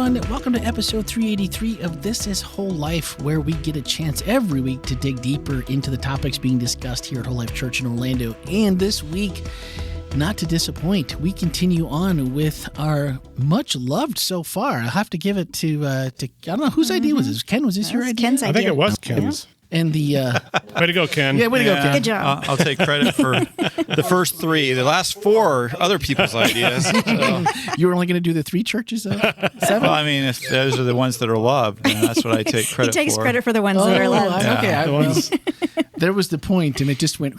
everyone. Welcome to episode 383 of This is Whole Life, where we get a chance every week to dig deeper into the topics being discussed here at WholeLife Church in Orlando. And this week, not to disappoint, we continue on with our much loved so far. I'll have to give it to I don't know, whose idea was this? Ken, was this your idea? Ken's idea. I think it was Ken's. And the way to go, Ken. Yeah, way to go, Ken. Good job. I'll take credit for the first three. The last four are other people's ideas. So. You were only going to do the 3 churches of 7? Well, I mean, if those are the ones that are loved, then that's what I take credit for. He takes credit for the ones that are loved. Okay. There was the point, and it just went.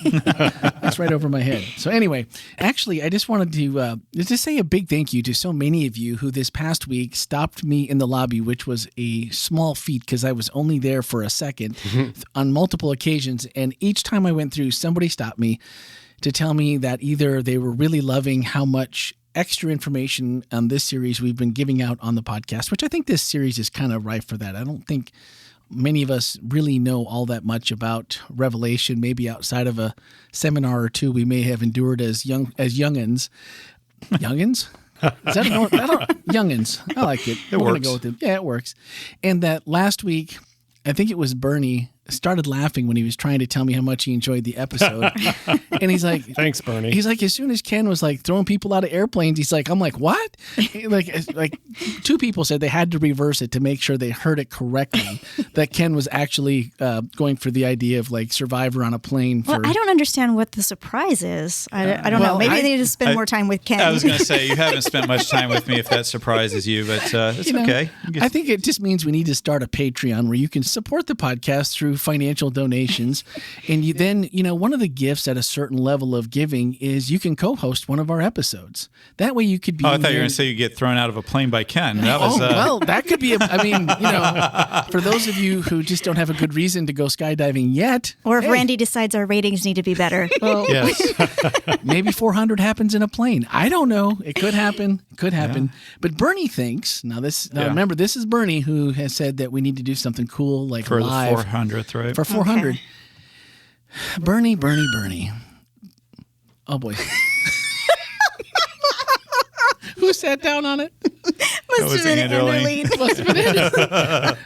That's right over my head. So anyway, actually, I just wanted to just say a big thank you to so many of you who this past week stopped me in the lobby, which was a small feat because I was only there for a second on multiple occasions. And each time I went through, somebody stopped me to tell me that either they were really loving how much extra information on this series we've been giving out on the podcast, which I think this series is kind of ripe for that. I don't think many of us really know all that much about Revelation, maybe outside of a seminar or two we may have endured as youngins. Youngins? Is that youngins? I like it. It works. Gonna go with it. Yeah, it works. And that last week, I think it was Bernie started laughing when he was trying to tell me how much he enjoyed the episode. And he's like, thanks, Bernie. He's like, as soon as Ken was like throwing people out of airplanes, he's like, I'm like, what? like 2 people said they had to reverse it to make sure they heard it correctly, that Ken was actually going for the idea of like Survivor on a plane. Well, I don't understand what the surprise is. I don't know. Maybe they need to spend more time with Ken. I was going to say, you haven't spent much time with me if that surprises you, but it's okay. I think it just means we need to start a Patreon where you can support the podcast through financial donations. And then, one of the gifts at a certain level of giving is you can co-host one of our episodes. That way you could be... Oh, I thought you were going to say you get thrown out of a plane by Ken. That was, well, that could be, for those of you who just don't have a good reason to go skydiving yet. Or if Randy decides our ratings need to be better. Well, yes. Maybe 400 happens in a plane. I don't know. It could happen. Yeah. But Bernie thinks, remember, this is Bernie who has said that we need to do something cool like for live. The 400th, right? For 400. Okay. Bernie. Oh, boy. Who sat down on it? Must have been Anderline.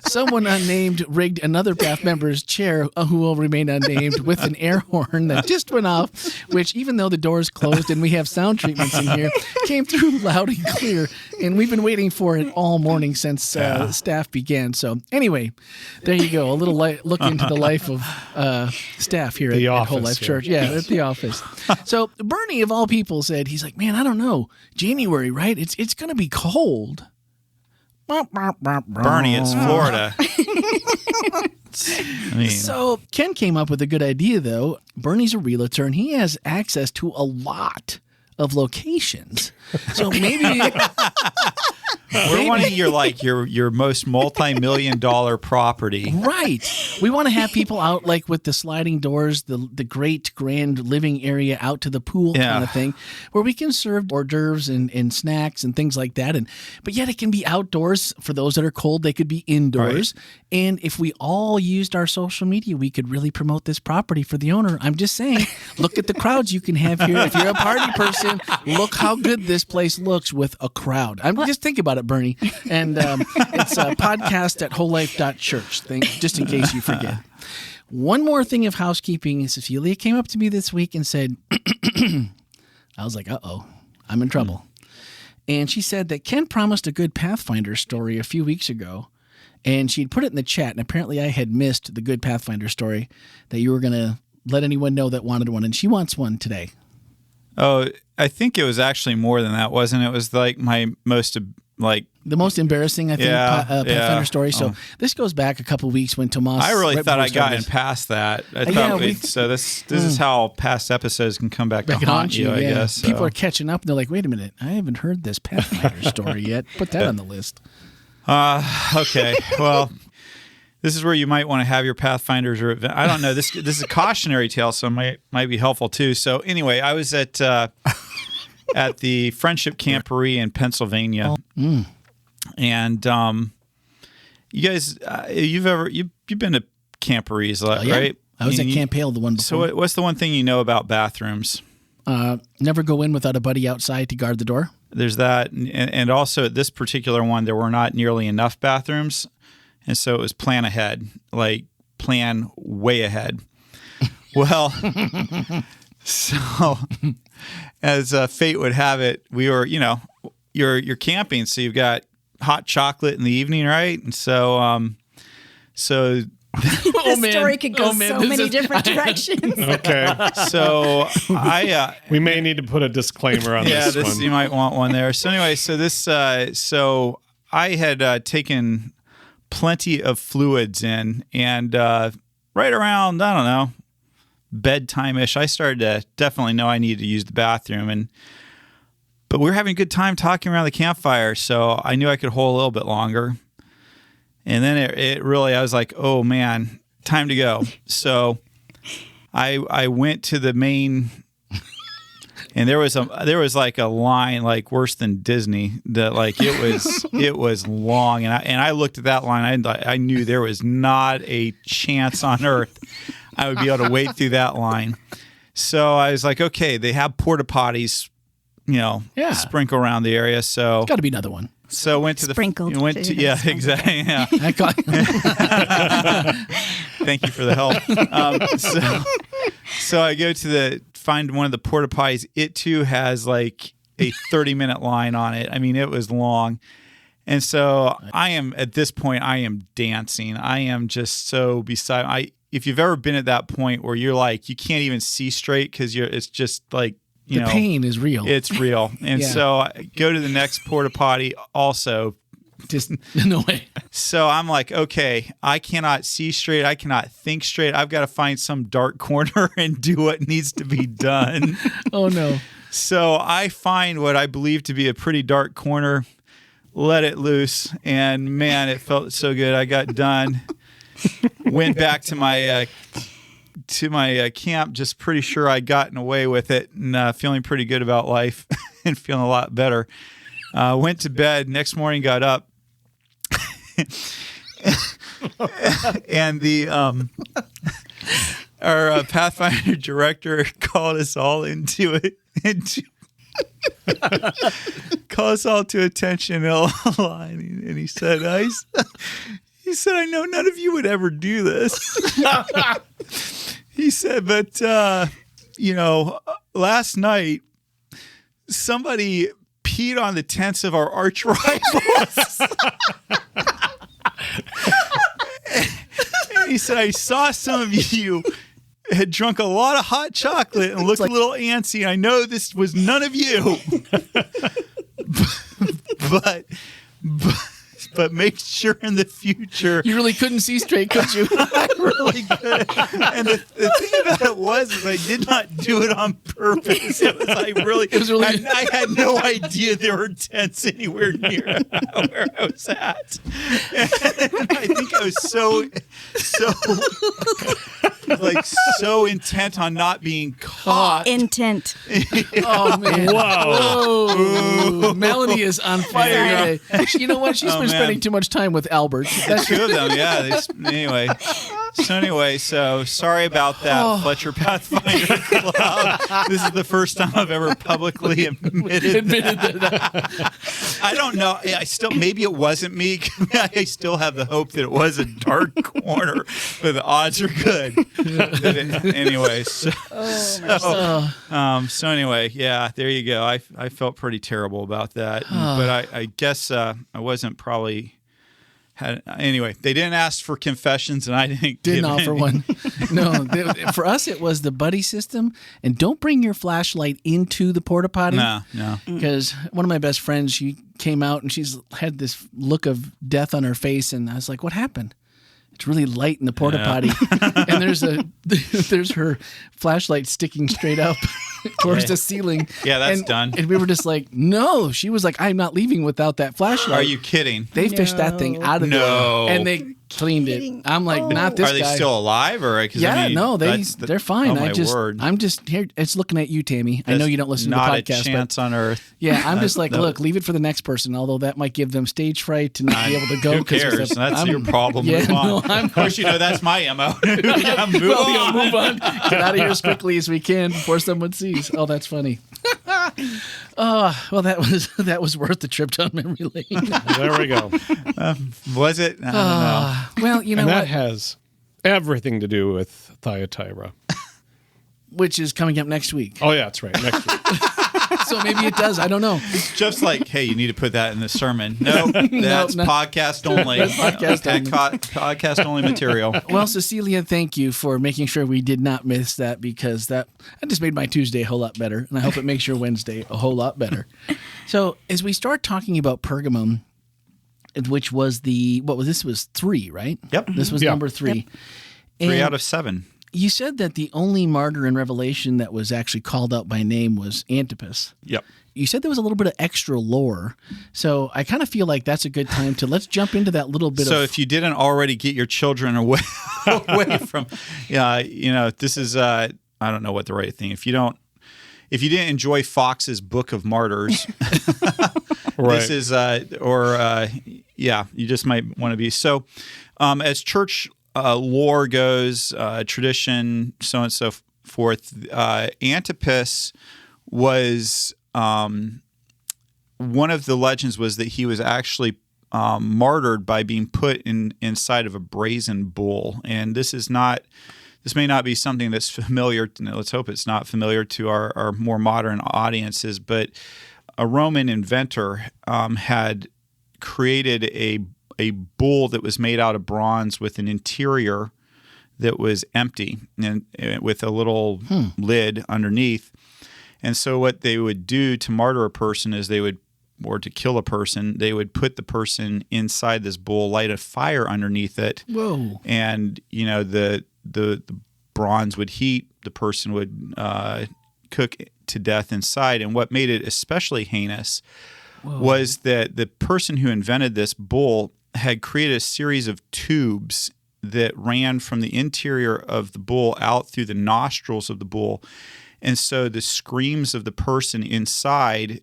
Someone unnamed rigged another PATH member's chair, who will remain unnamed, with an air horn that just went off, which, even though the doors closed and we have sound treatments in here, came through loud and clear. And we've been waiting for it all morning since staff began. So anyway, there you go. A little look into the life of staff here at WholeLife Church. Yeah, at the office. So Bernie, of all people, said, he's like, man, I don't know. January, right? It's going to be cold. Bernie, it's Florida. So Ken came up with a good idea, though. Bernie's a realtor, and he has access to a lot of locations. So maybe... We're wanting your most multi-million-dollar property. Right. We want to have people out like with the sliding doors, the great grand living area out to the pool kind of thing, where we can serve hors d'oeuvres and snacks and things like that. But yet it can be outdoors. For those that are cold, they could be indoors. Right. And if we all used our social media, we could really promote this property for the owner. I'm just saying, look at the crowds you can have here. If you're a party person, look how good this place looks with a crowd. Just think about it, Bernie. And it's a podcast at WholeLife.Church, just in case you forget. One more thing of housekeeping. Cecilia came up to me this week and said, I was like, uh-oh, I'm in trouble. And she said that Ken promised a good Pathfinder story a few weeks ago. And she'd put it in the chat, and apparently I had missed the good Pathfinder story that you were going to let anyone know that wanted one, and she wants one today. Oh, I think it was actually more than that, wasn't it? It was like my most, the most embarrassing, I think, Pathfinder story. So this goes back a couple weeks when Tomas... I really thought I'd gotten past that. So this is how past episodes can come back to haunt you, I guess. So. People are catching up, and they're like, wait a minute, I haven't heard this Pathfinder story yet. Put that on the list. Okay. Well, this is where you might want to have your Pathfinders, or I don't know. This is a cautionary tale, so it might be helpful too. So anyway, I was at the Friendship Camporee in Pennsylvania, and you guys, you've been to camporees, right? I was at Camp Hale, the one before. So what's the one thing you know about bathrooms? Never go in without a buddy outside to guard the door. there's that. And also at this particular one, there were not nearly enough bathrooms. And so it was plan ahead, like plan way ahead. Well, so as fate would have it, we were, you're camping, so you've got hot chocolate in the evening, right? And so, The story could go so many different directions. Okay. So we may need to put a disclaimer on this one. You might want one there. So anyway, so I had taken plenty of fluids in, and right around, I don't know, bedtime-ish, I started to definitely know I needed to use the bathroom, but we were having a good time talking around the campfire, so I knew I could hold a little bit longer. And then it really, I was like, oh man, time to go. So I went to the main, and there was like a line like worse than Disney, that like it was long, and I looked at that line, I knew there was not a chance on earth I would be able to wade through that line. So I was like, okay, they have porta potties, sprinkle around the area. So got to be another one. So went to Sprinkled. exactly. Yeah. Thank you for the help. So I go to find one of the porta potties. It too has like a 30-minute line on it. I mean, it was long. And so I am dancing. I am just so beside. If you've ever been at that point where you're like, you can't even see straight because it's just like, the pain is real. It's real. And so I go to the next porta potty also. Just no way. So I'm like, okay, I cannot see straight. I cannot think straight. I've got to find some dark corner and do what needs to be done. Oh, no. So I find what I believe to be a pretty dark corner, let it loose, and man, it felt so good. I got done. Went back to my camp, just pretty sure I'd gotten away with it, and feeling pretty good about life and feeling a lot better. Went to bed. Next morning, got up, and our Pathfinder director called us all called us all to attention, and he said, He said, I know none of you would ever do this. He said, but, last night, somebody peed on the tents of our arch rivals. And he said, I saw some of you had drunk a lot of hot chocolate and looked a little antsy. I know this was none of you. But make sure in the future. You really couldn't see straight, could you? I really could. And the thing about it was I did not do it on purpose. I had no idea there were tents anywhere near where I was at. And I think I was so intent on not being caught. Intent. Oh, man. Wow. Ooh. Melanie is on fire today. You know what? She's been spending too much time with Albert. That's two of them, yeah. Anyway, so sorry about that, Fletcher Pathfinder Club. This is the first time I've ever publicly admitted that. I don't know. Maybe it wasn't me. I still have the hope that it was a dark corner, but the odds are good. Anyway, so anyway, yeah, there you go. I felt pretty terrible about that, but I guess I wasn't probably. Anyway, they didn't ask for confessions, and I didn't offer one. No, for us it was the buddy system, and don't bring your flashlight into the porta potty. No, because one of my best friends, she came out and she's had this look of death on her face, and I was like, "What happened?" It's really light in the porta potty, and there's her flashlight sticking straight up towards the ceiling. Yeah, that's done. And we were just like, no. She was like, I'm not leaving without that flashlight. Are you kidding? They fished that thing out of there, and they cleaned it. I'm like, not this guy. Are they still alive, or? Yeah, no, they're fine. Oh, my word. I'm just here. It's looking at you, Tammy. I know you don't listen to the podcast. Not a chance on earth. Yeah, I'm just like, look, leave it for the next person. Although that might give them stage fright to not be able to go. Who cares? That's your problem. Move on. Of course, that's my MO. Move on. Get out of here as quickly as we can before someone sees. Oh, that's funny. Well, that was worth the trip down memory lane. There we go. Was it? I don't know. Well, you know And that what? has everything to do with Thyatira. Which is coming up next week. Oh, yeah, that's right. Next week. So maybe it does. I don't know. Jeff's like, hey, you need to put that in the sermon. No, that's no. podcast only. Podcast only material. Well, Cecilia, thank you for making sure we did not miss that, because that just made my Tuesday a whole lot better, and I hope it makes your Wednesday a whole lot better. So as we start talking about Pergamum, which was this was 3, right? Yep. This was number 3. Yep. 3 And out of 7. you said that the only martyr in Revelation that was actually called out by name was Antipas. Yep. You said there was a little bit of extra lore. So I kind of feel like that's a good time to let's jump into that little bit So if you didn't already get your children away from, this is, I don't know what the right thing. If you didn't enjoy Fox's Book of Martyrs, Right. this is, you just might want to be. So as church lore goes, tradition, so on and so forth, Antipas was, one of the legends was that he was actually martyred by being put inside of a brazen bull. And this may not be something that's familiar. Let's hope it's not familiar to our more modern audiences, but a Roman inventor had created a bull that was made out of bronze with an interior that was empty and with a little lid underneath. And so what they would do to martyr a person is or to kill a person, they would put the person inside this bull, light a fire underneath it. Whoa. And, the bronze would heat, the person would cook to death inside. And what made it especially heinous was that the person who invented this bull had created a series of tubes that ran from the interior of the bull out through the nostrils of the bull. And so the screams of the person inside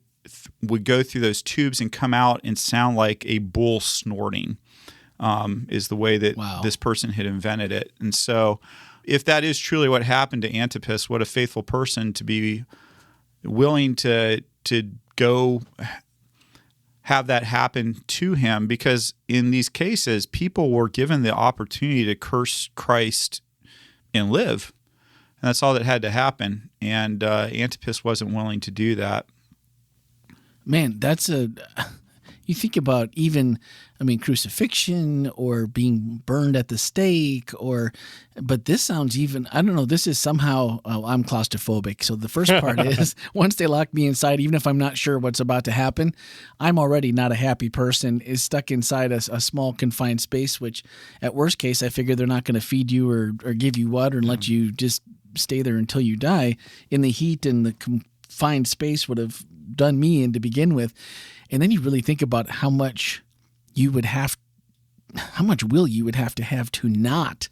would go through those tubes and come out and sound like a bull snorting, is the way that this person had invented it. And so if that is truly what happened to Antipas, what a faithful person to be willing to go have that happen to him, because in these cases, people were given the opportunity to curse Christ and live. And that's all that had to happen. And Antipas wasn't willing to do that. Man, you think about even, crucifixion or being burned at the stake, but this sounds even, I don't know, this is somehow, I'm claustrophobic. So the first part is once they lock me inside, even if I'm not sure what's about to happen, I'm already not a happy person, is stuck inside a small confined space, which at worst case, I figure they're not going to feed you or give you water and let you just stay there until you die. In the heat and the confined space would have done me in to begin with. And then you really think about how much will you would have to not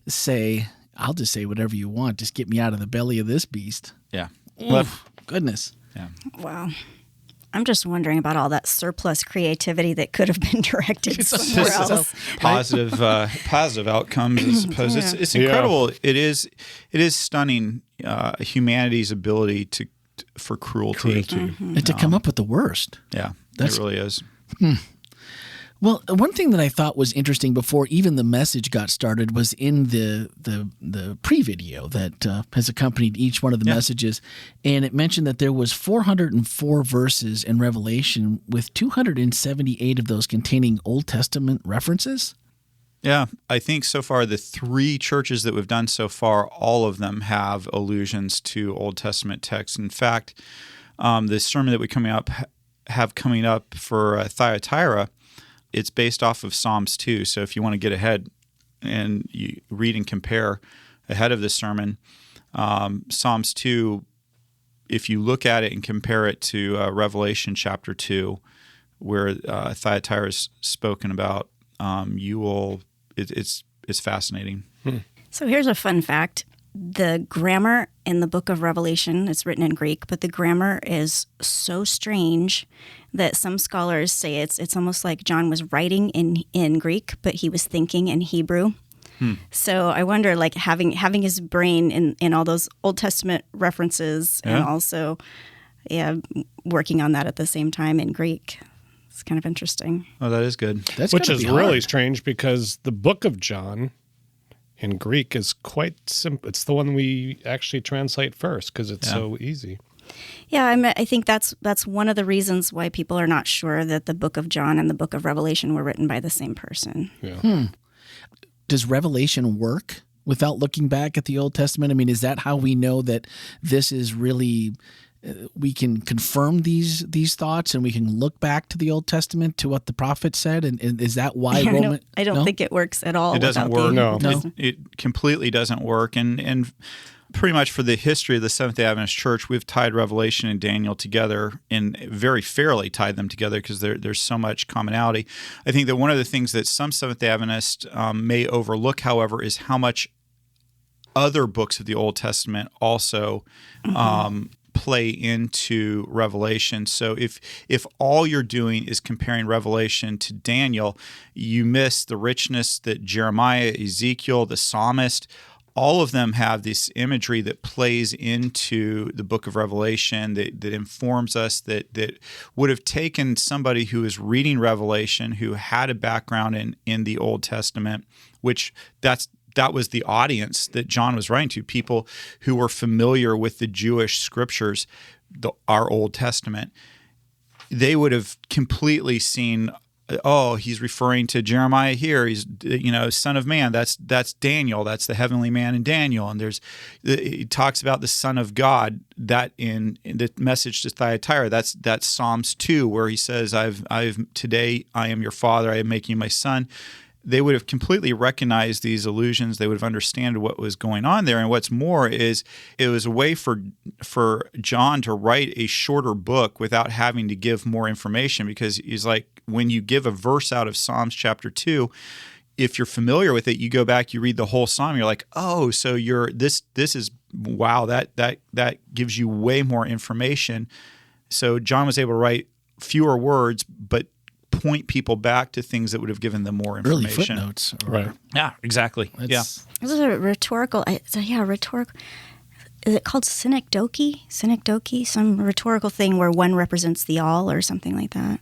say, I'll just say whatever you want. Just get me out of the belly of this beast. Yeah. Oof, goodness. Yeah. Wow. I'm just wondering about all that surplus creativity that could have been directed somewhere else. Positive outcomes, I suppose. Yeah. It's incredible. It is stunning, humanity's ability for cruelty. Mm-hmm. And to come up with the worst. Yeah, That's- it really is. Well, one thing that I thought was interesting before even the message got started was in the pre-video that has accompanied each one of the messages, and it mentioned that there was 404 verses in Revelation, with 278 of those containing Old Testament references. Yeah, I think so far the 3 churches that we've done so far, all of them have allusions to Old Testament texts. In fact, the sermon that we have coming up for Thyatira, it's based off of Psalms 2. So if you want to get ahead and you read and compare ahead of this sermon, Psalms 2, if you look at it and compare it to Revelation chapter 2, where Thyatira is spoken about, it's fascinating. So here's a fun fact. The grammar in the book of Revelation, it's written in Greek, but the grammar is so strange that some scholars say it's almost like John was writing in Greek, but he was thinking in Hebrew. So I wonder, like, having his brain in all those Old Testament references and also working on that at the same time in Greek. It's kind of interesting. Oh, that is good. Which is really strange because the book of John in Greek is quite simple. It's the one we actually translate first because it's so easy. Yeah, I think that's one of the reasons why people are not sure that the book of John and the book of Revelation were written by the same person. Yeah. Does Revelation work without looking back at the Old Testament? I mean, is that how we know that this is really... we can confirm these thoughts, and we can look back to the Old Testament to what the prophet said, and is that why Roman? I don't think it works at all. It doesn't work. No. It completely doesn't work, and pretty much for the history of the Seventh-day Adventist Church, we've tied Revelation and Daniel together, and very fairly tied them together because there's so much commonality. I think that one of the things that some Seventh-day Adventists may overlook, however, is how much other books of the Old Testament also play into Revelation. So if all you're doing is comparing Revelation to Daniel, you miss the richness that Jeremiah, Ezekiel, the psalmist, all of them have this imagery that plays into the book of Revelation that informs us, that would have taken somebody who is reading Revelation, who had a background in the Old Testament, which that was the audience that John was writing to, people who were familiar with the Jewish scriptures, our Old Testament. They would have completely seen, oh, he's referring to Jeremiah here. He's, Son of Man. That's Daniel. That's the heavenly man in Daniel. And he talks about the Son of God. That in the message to Thyatira. That's Psalms 2, where he says, today I am your father. I am making you my son. They would have completely recognized these allusions. They would have understood what was going on there. And what's more is it was a way for John to write a shorter book without having to give more information, because he's like, when you give a verse out of Psalms chapter 2, if you're familiar with it, you go back, you read the whole psalm, you're like, oh, so this is, wow, that gives you way more information. So John was able to write fewer words, but point people back to things that would have given them more information. Early footnotes. Right. Yeah, exactly. This is a rhetorical. Rhetorical. Is it called synecdoche? Synecdoche, some rhetorical thing where one represents the all or something like that.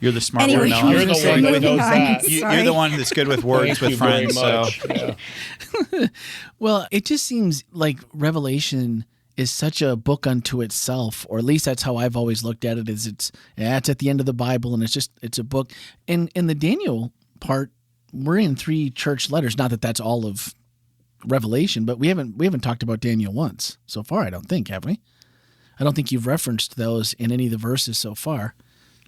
You're the smart Anyway, one. No, You're the one that knows that. You're the one that's good with words with friends. So. Yeah. Well, it just seems like Revelation is such a book unto itself, or at least that's how I've always looked at it. Is it's at the end of the Bible, and it's a book. And in the Daniel part, we're in 3 church letters. Not that that's all of Revelation, but we haven't talked about Daniel once so far. I don't think, have we? I don't think you've referenced those in any of the verses so far.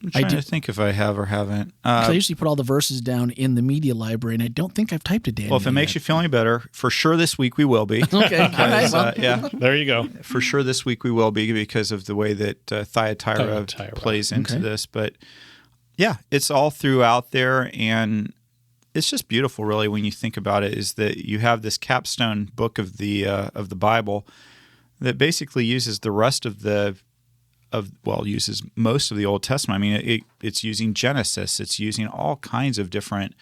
I'm trying to think if I have or haven't. I usually put all the verses down in the media library, and I don't think I've typed a Daniel. Well, if it makes you feel any better, for sure this week we will be. Okay, all right. Well. Yeah, There you go. for sure this week we will be, because of the way that Thyatira plays into this. But yeah, it's all throughout there, and it's just beautiful, really, when you think about it. Is that you have this capstone book of the Bible that basically uses the rest of uses most of the Old Testament. I mean, it's using Genesis. It's using all kinds of different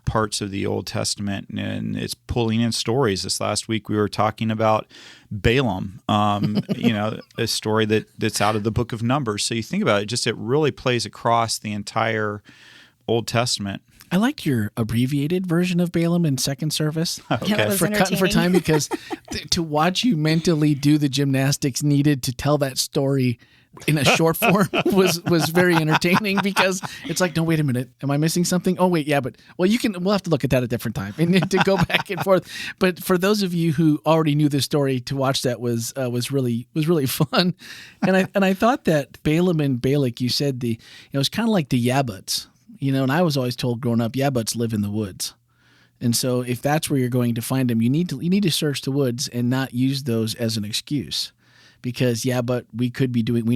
parts of the Old Testament, and it's pulling in stories. This last week we were talking about Balaam, a story that's out of the book of Numbers. So you think about it, it really plays across the entire Old Testament. I liked your abbreviated version of Balaam in second service. Yeah, that was for cutting for time, because to watch you mentally do the gymnastics needed to tell that story in a short form was very entertaining, because it's like, no, wait a minute, am I missing something? Oh wait, yeah, but we'll have to look at that at a different time and to go back and forth. But for those of you who already knew the story, to watch that was really fun. And I thought that Balaam and Balak, you said it was kind of like the Yabbats, and I was always told growing up, Yabbats live in the woods. And so if that's where you're going to find them, you need to search the woods and not use those as an excuse. Because, but we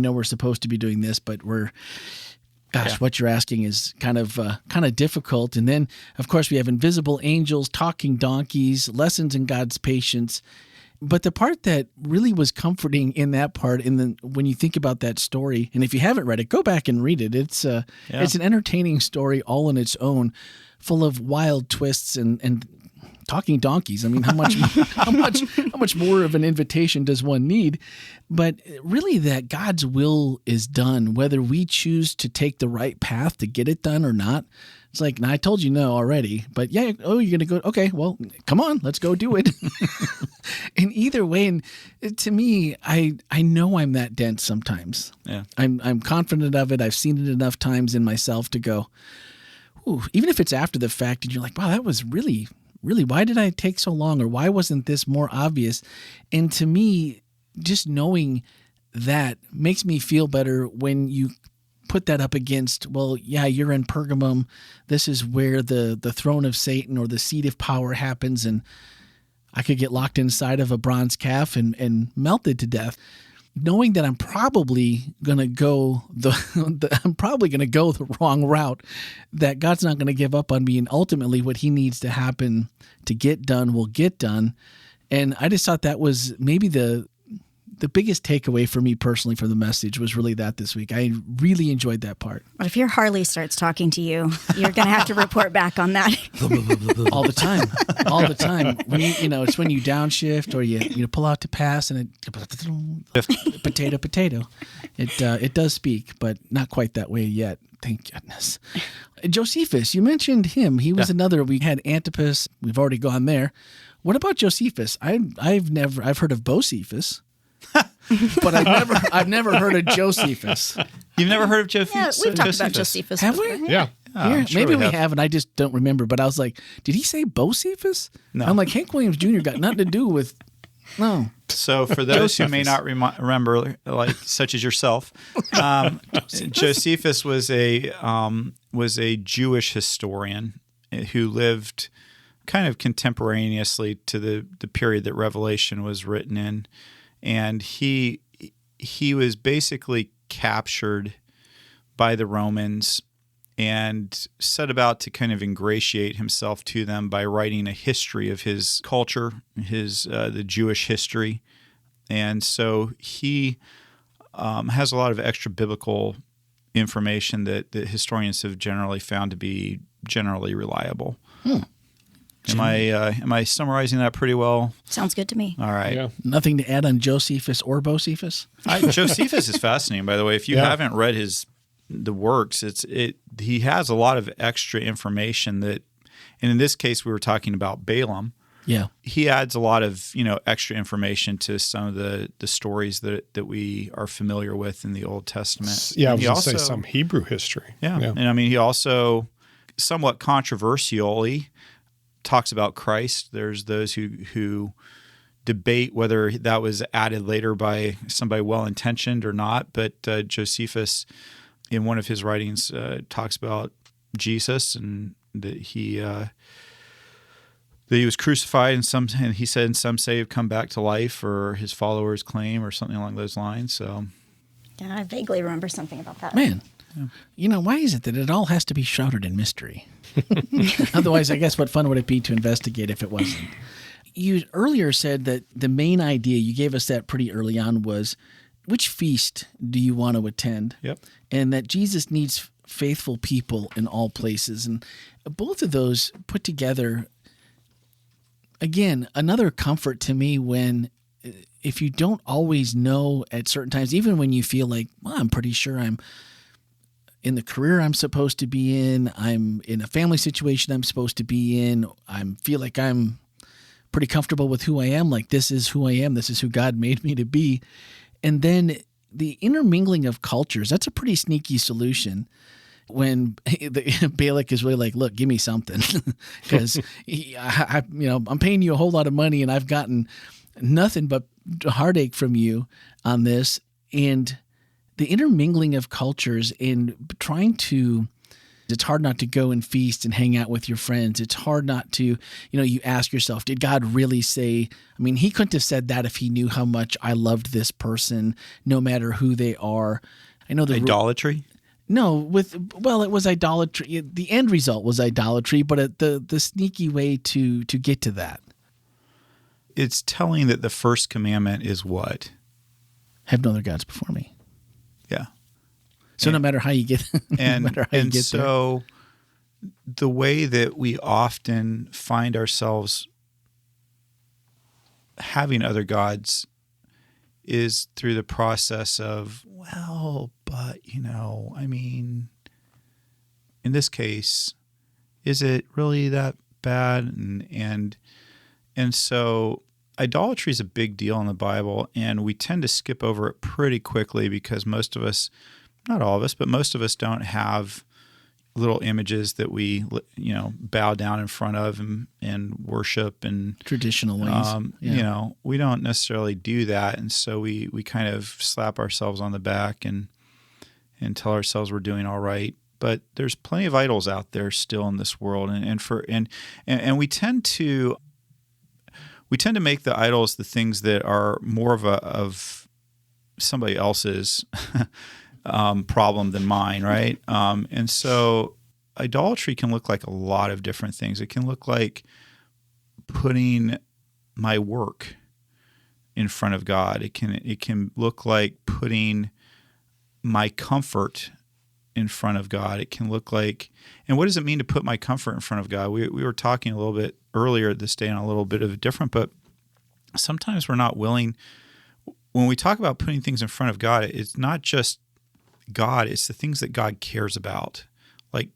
know we're supposed to be doing this, but what you're asking is kind of difficult. And then, of course, we have invisible angels, talking donkeys, lessons in God's patience. But the part that really was comforting in that part, when you think about that story, and if you haven't read it, go back and read it. It's an entertaining story all on its own, full of wild twists and talking donkeys. I mean, how much more of an invitation does one need? But really, that God's will is done, whether we choose to take the right path to get it done or not. It's like, now I told you no already, but yeah, oh, you're going to go, okay, well, come on, let's go do it. And either way, and to me, I know I'm that dense sometimes. Yeah. I'm confident of it. I've seen it enough times in myself to go, ooh, even if it's after the fact and you're like, wow, that was really, why did I take so long? Or why wasn't this more obvious? And to me, just knowing that makes me feel better when you put that up against, well, yeah, you're in Pergamum. This is where the throne of Satan or the seat of power happens, and I could get locked inside of a bronze calf and melted to death. Knowing that I'm probably gonna go the wrong route, that God's not gonna give up on me, and ultimately what He needs to happen to get done will get done. And I just thought that was maybe the biggest takeaway for me personally from the message was really that this week. I really enjoyed that part. But if your Harley starts talking to you, you're going to have to report back on that. All the time. All the time. When it's when you downshift or you pull out to pass and it potato. It does speak, but not quite that way yet. Thank goodness. Josephus, you mentioned him. He was another. We had Antipas. We've already gone there. What about Josephus? I've heard of Bocephus. But I've never heard of Josephus. You've never heard of Josephus? Yeah, we've talked about Josephus. Have before. we? Yeah. Maybe we have, and I just don't remember. But I was like, did he say Bocephus? No. I'm like, Hank Williams Jr. got nothing to do with. No. So for those who may not remember, like such as yourself, Josephus was a Jewish historian who lived kind of contemporaneously to the period that Revelation was written in. And he was basically captured by the Romans and set about to kind of ingratiate himself to them by writing a history of his culture, the Jewish history. And so he has a lot of extra biblical information that historians have generally found to be generally reliable. Am I summarizing that pretty well? Sounds good to me. All right. Yeah. Nothing to add on Josephus or Bocephus? Josephus is fascinating, by the way. If you haven't read the works, he has a lot of extra information that, and in this case, we were talking about Balaam. Yeah. He adds a lot of extra information to some of the stories that we are familiar with in the Old Testament. Yeah, I was going to say some Hebrew history. Yeah. And I mean, he also somewhat controversially talks about Christ. There's those who debate whether that was added later by somebody well-intentioned or not. But Josephus, in one of his writings, talks about Jesus and that he was crucified, and he said, some say he'd come back to life, or his followers claim, or something along those lines. So, yeah, I vaguely remember something about that. Man, why is it that it all has to be shrouded in mystery? Otherwise, I guess what fun would it be to investigate if it wasn't? You earlier said that the main idea, you gave us that pretty early on, was which feast do you want to attend? Yep. And that Jesus needs faithful people in all places. And both of those put together, again, another comfort to me when, if you don't always know at certain times, even when you feel like, well, I'm pretty sure I'm in the career I'm supposed to be in, I'm in a family situation I'm supposed to be in, I feel like I'm pretty comfortable with who I am, like this is who I am, this is who God made me to be. And then the intermingling of cultures, that's a pretty sneaky solution. When Balak is really like, look, give me something, because I'm paying you a whole lot of money and I've gotten nothing but heartache from you on this. And the intermingling of cultures and trying to, it's hard not to go and feast and hang out with your friends. It's hard not to, you ask yourself, did God really say, I mean, he couldn't have said that if he knew how much I loved this person, no matter who they are. I know the idolatry. No, it was idolatry. The end result was idolatry, but the sneaky way to get to that. It's telling that the first commandment is what? Have no other gods before me. Yeah. So no matter how you get, so the way that we often find ourselves having other gods is through the process of, well, but, I mean, in this case, is it really that bad? And so idolatry is a big deal in the Bible, and we tend to skip over it pretty quickly because most of us, not all of us, but most of us don't have little images that we, bow down in front of and worship and traditional ways. We don't necessarily do that, and so we kind of slap ourselves on the back and tell ourselves we're doing all right. But there's plenty of idols out there still in this world, and we tend to make the idols the things that are more of somebody else's problem than mine, right? And so idolatry can look like a lot of different things. It can look like putting my work in front of God. It can look like putting my comfort in front of God. It can look like, and what does it mean to put my comfort in front of God? We were talking a little bit earlier this day on a little bit of a different, but sometimes we're not willing. When we talk about putting things in front of God, it's not just God, it's the things that God cares about, like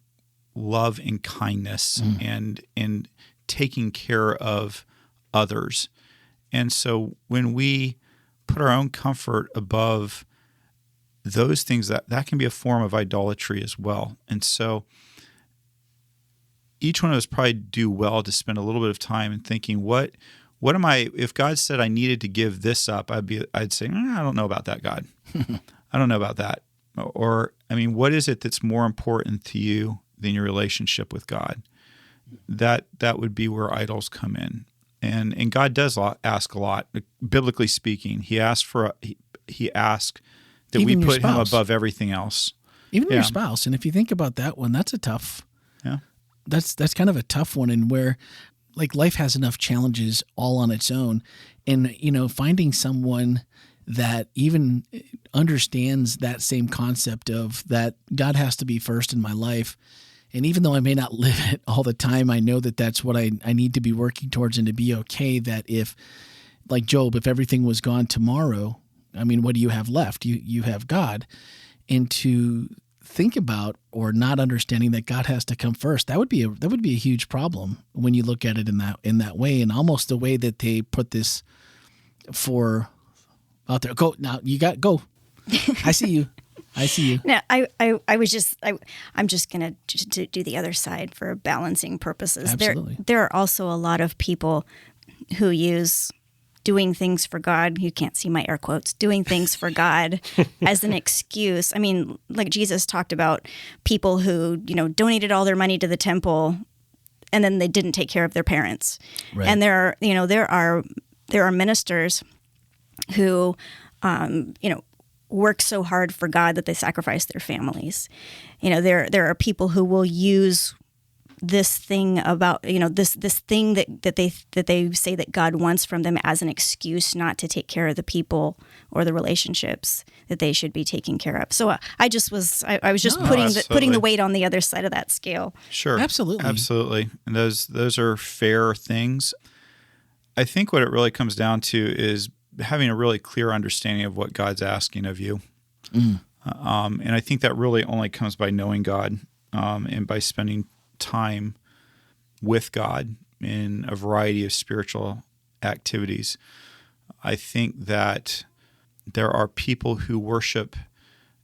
love and kindness and taking care of others. And so when we put our own comfort above those things, that can be a form of idolatry as well. And so each one of us probably do well to spend a little bit of time in thinking, what am I, if God said I needed to give this up, I'd say, I don't know about that, God. I don't know about that. Or, what is it that's more important to you than your relationship with God? That would be where idols come in. And God does ask a lot, biblically speaking. He asked that Even we put him spouse. above everything else. Even your spouse. And if you think about that one, that's a tough. Yeah. That's kind of a tough one, and where like life has enough challenges all on its own, and finding someone that even understands that same concept of that God has to be first in my life. And even though I may not live it all the time, I know that that's what I need to be working towards, and to be okay that if, like Job, if everything was gone tomorrow, what do you have left? You have God. And to think about or not understanding that God has to come first, that would be a huge problem when you look at it in that way, and almost the way that they put this for out there. Go now. Go. I see you. No, I'm just going to do the other side for balancing purposes. Absolutely. There are also a lot of people who use doing things for God. You can't see my air quotes. Doing things for God as an excuse. Like Jesus talked about people who, donated all their money to the temple, and then they didn't take care of their parents. Right. And there are ministers who, work so hard for God that they sacrifice their families. There are people who will use this thing about, this thing that they say that God wants from them as an excuse not to take care of the people or the relationships that they should be taking care of. So I was just putting the weight on the other side of that scale. Sure. Absolutely. And those are fair things. I think what it really comes down to is having a really clear understanding of what God's asking of you. And I think that really only comes by knowing God and by spending time with God in a variety of spiritual activities. I think that there are people who worship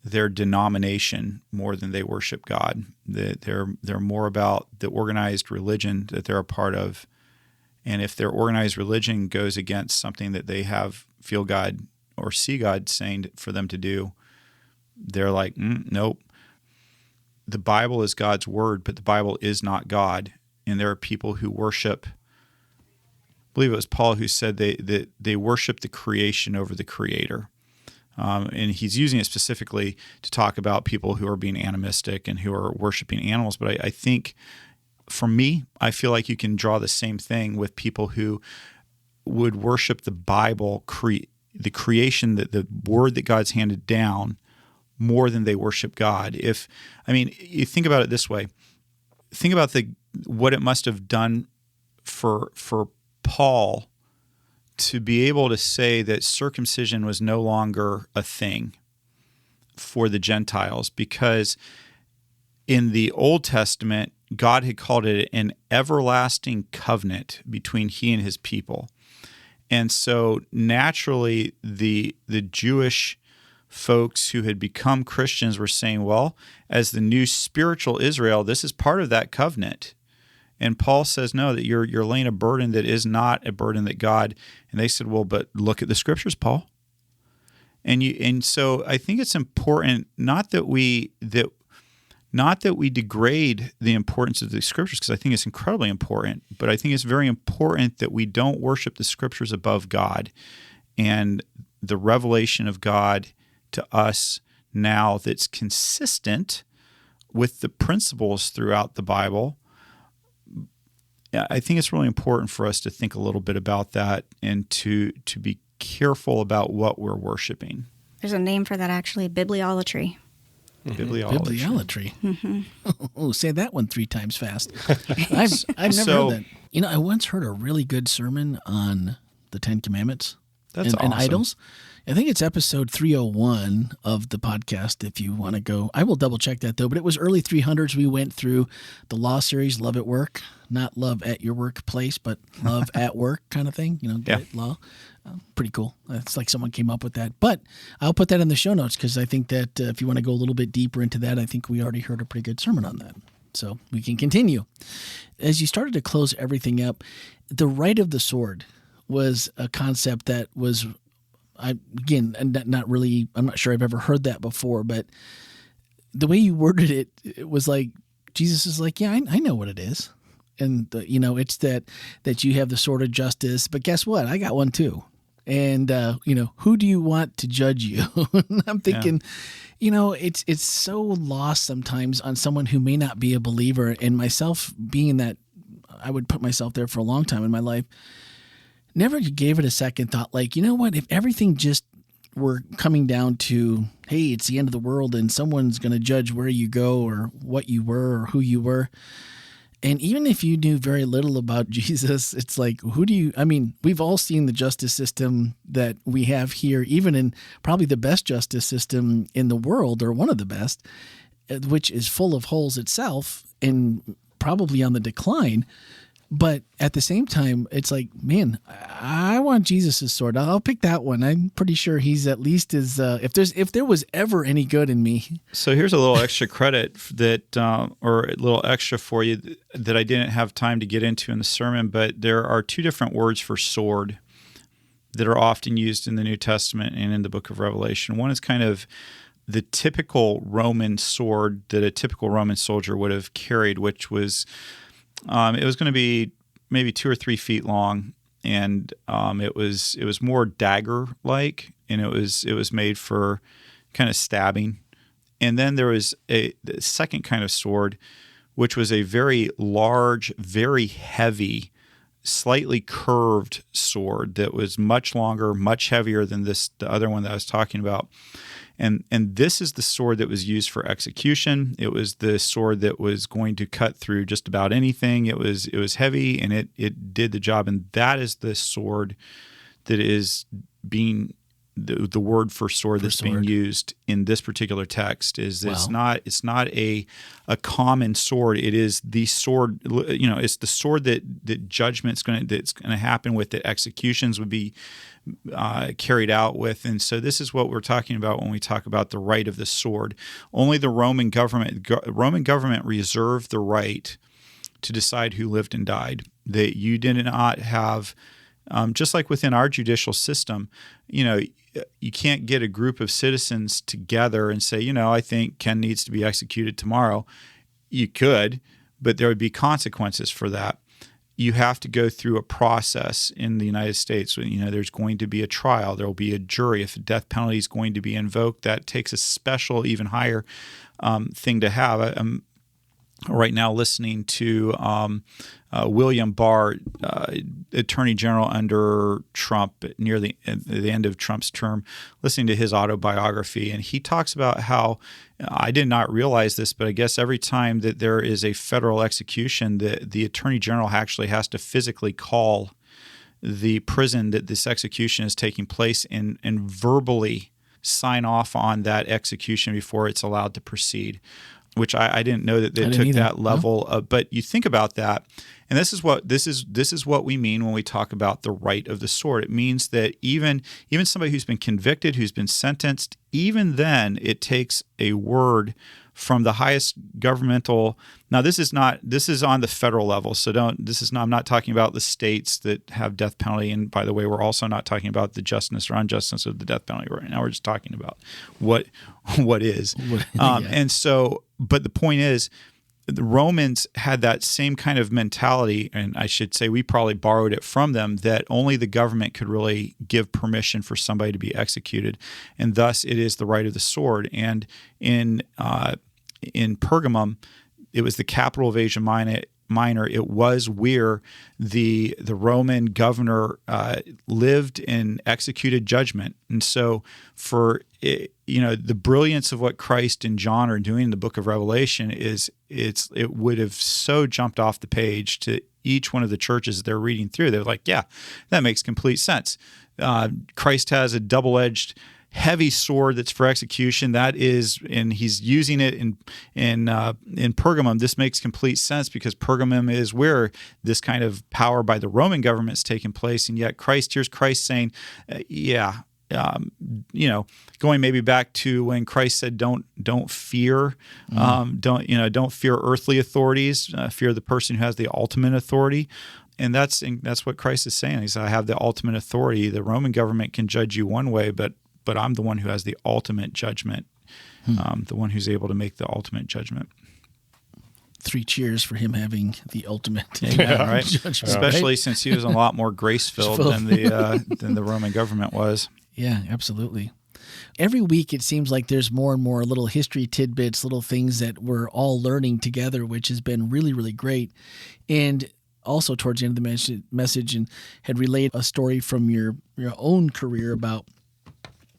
their denomination more than they worship God. They're more about the organized religion that they're a part of. And if their organized religion goes against something that they feel God or see God saying for them to do, they're like, nope. The Bible is God's word, but the Bible is not God. And there are people who worship, I believe it was Paul who said they worship the creation over the creator. And he's using it specifically to talk about people who are being animistic and who are worshiping animals. But I think, for me, I feel like you can draw the same thing with people who would worship the Bible, the creation, the word that God's handed down, more than they worship God. You think about it this way. Think about what it must have done for Paul to be able to say that circumcision was no longer a thing for the Gentiles, because in the Old Testament, God had called it an everlasting covenant between he and his people. And so naturally, the Jewish folks who had become Christians were saying, well, as the new spiritual Israel, this is part of that covenant. And Paul says, no, that you're laying a burden that is not a burden that God. And they said, well, but look at the scriptures, Paul. And so I think it's important not that we degrade the importance of the scriptures, because I think it's incredibly important, but I think it's very important that we don't worship the scriptures above God and the revelation of God to us now that's consistent with the principles throughout the Bible. I think it's really important for us to think a little bit about that and to be careful about what we're worshiping. There's a name for that, actually, bibliolatry. Bibliolatry. Mm-hmm. Oh, say that one 3 times fast. I've never heard that. You know, I once heard a really good sermon on the 10 Commandments and idols. I think it's episode 301 of the podcast if you want to go. I will double check that, though. But it was early 300s. We went through the law series, Love at Work. Not love at your workplace, but love at work kind of thing. You know, yeah. Law. Pretty cool. It's like someone came up with that. But I'll put that in the show notes because I think that if you want to go a little bit deeper into that, I think we already heard a pretty good sermon on that. So we can continue. As you started to close everything up, the right of the sword was a concept that was, not really, I'm not sure I've ever heard that before, but the way you worded it, it was like, Jesus is like, yeah, I know what it is. And, it's that you have the sword of justice, but guess what? I got one too. And, who do you want to judge you? I'm thinking, it's so lost sometimes on someone who may not be a believer, and myself being that I would put myself there for a long time in my life, never gave it a second thought. Like, you know what, if everything just were coming down to, hey, it's the end of the world and someone's going to judge where you go or what you were or who you were. And even if you knew very little about Jesus, it's like, we've all seen the justice system that we have here, even in probably the best justice system in the world, or one of the best, which is full of holes itself and probably on the decline. But at the same time, it's like, man, I want Jesus' sword. I'll pick that one. I'm pretty sure he's at least as if there was ever any good in me. So here's a little extra credit or a little extra for you that I didn't have time to get into in the sermon. But there are 2 different words for sword that are often used in the New Testament and in the book of Revelation. One is kind of the typical Roman sword that a typical Roman soldier would have carried, which was it was going to be maybe 2 or 3 feet long, and it was more dagger-like, and it was made for kind of stabbing. And then there was the second kind of sword, which was a very large, very heavy, slightly curved sword that was much longer, much heavier than the other one that I was talking about. And this is the sword that was used for execution. It was the sword that was going to cut through just about anything. It was heavy, and it did the job. And that is the sword that is being the word for sword that's being used in this particular text. Is wow. It's not a common sword. It is the sword. It's the sword that judgment's going to happen with, that executions would be carried out with. And so this is what we're talking about when we talk about the right of the sword. Only the Roman government reserved the right to decide who lived and died. That you did not have, just like within our judicial system, you can't get a group of citizens together and say, I think Ken needs to be executed tomorrow. You could, but there would be consequences for that. You have to go through a process in the United States. There's going to be a trial. There will be a jury. If the death penalty is going to be invoked, that takes a special, even higher thing to have. I'm right now listening to William Barr, Attorney General under Trump, near the end of Trump's term, listening to his autobiography. And he talks about how, I did not realize this, but I guess every time that there is a federal execution, the Attorney General actually has to physically call the prison that this execution is taking place and verbally sign off on that execution before it's allowed to proceed, which I didn't know that they took that level of, but you think about that, and this is what we mean when we talk about the right of the sword. It means that even somebody who's been convicted, who's been sentenced, even then it takes a word from the highest governmental. Now this is on the federal level, so I'm not talking about the states that have death penalty, and by the way, we're also not talking about the justness or unjustness of the death penalty right now. We're just talking about what is. And so, but the point is, the Romans had that same kind of mentality, and I should say we probably borrowed it from them, that only the government could really give permission for somebody to be executed, and thus it is the right of the sword. And in Pergamum, it was the capital of Asia Minor. It was where the Roman governor lived and executed judgment. And so for the brilliance of what Christ and John are doing in the book of Revelation is it would have so jumped off the page to each one of the churches they're reading through. They're like, yeah, that makes complete sense. Christ has a double-edged heavy sword that's for execution. That is, and he's using it in Pergamum. This makes complete sense because Pergamum is where this kind of power by the Roman government is taking place. And yet here's Christ saying, going maybe back to when Christ said, "Don't fear, don't fear earthly authorities, fear the person who has the ultimate authority." And that's what Christ is saying. He said, "I have the ultimate authority. The Roman government can judge you one way, but I'm the one who has the ultimate judgment, the one who's able to make the ultimate judgment." 3 cheers for him having the ultimate right? judgment. Especially since he was a lot more grace-filled than the Roman government was. Yeah, absolutely. Every week it seems like there's more and more little history tidbits, little things that we're all learning together, which has been really, really great. And also towards the end of the message, and had relayed a story from your own career about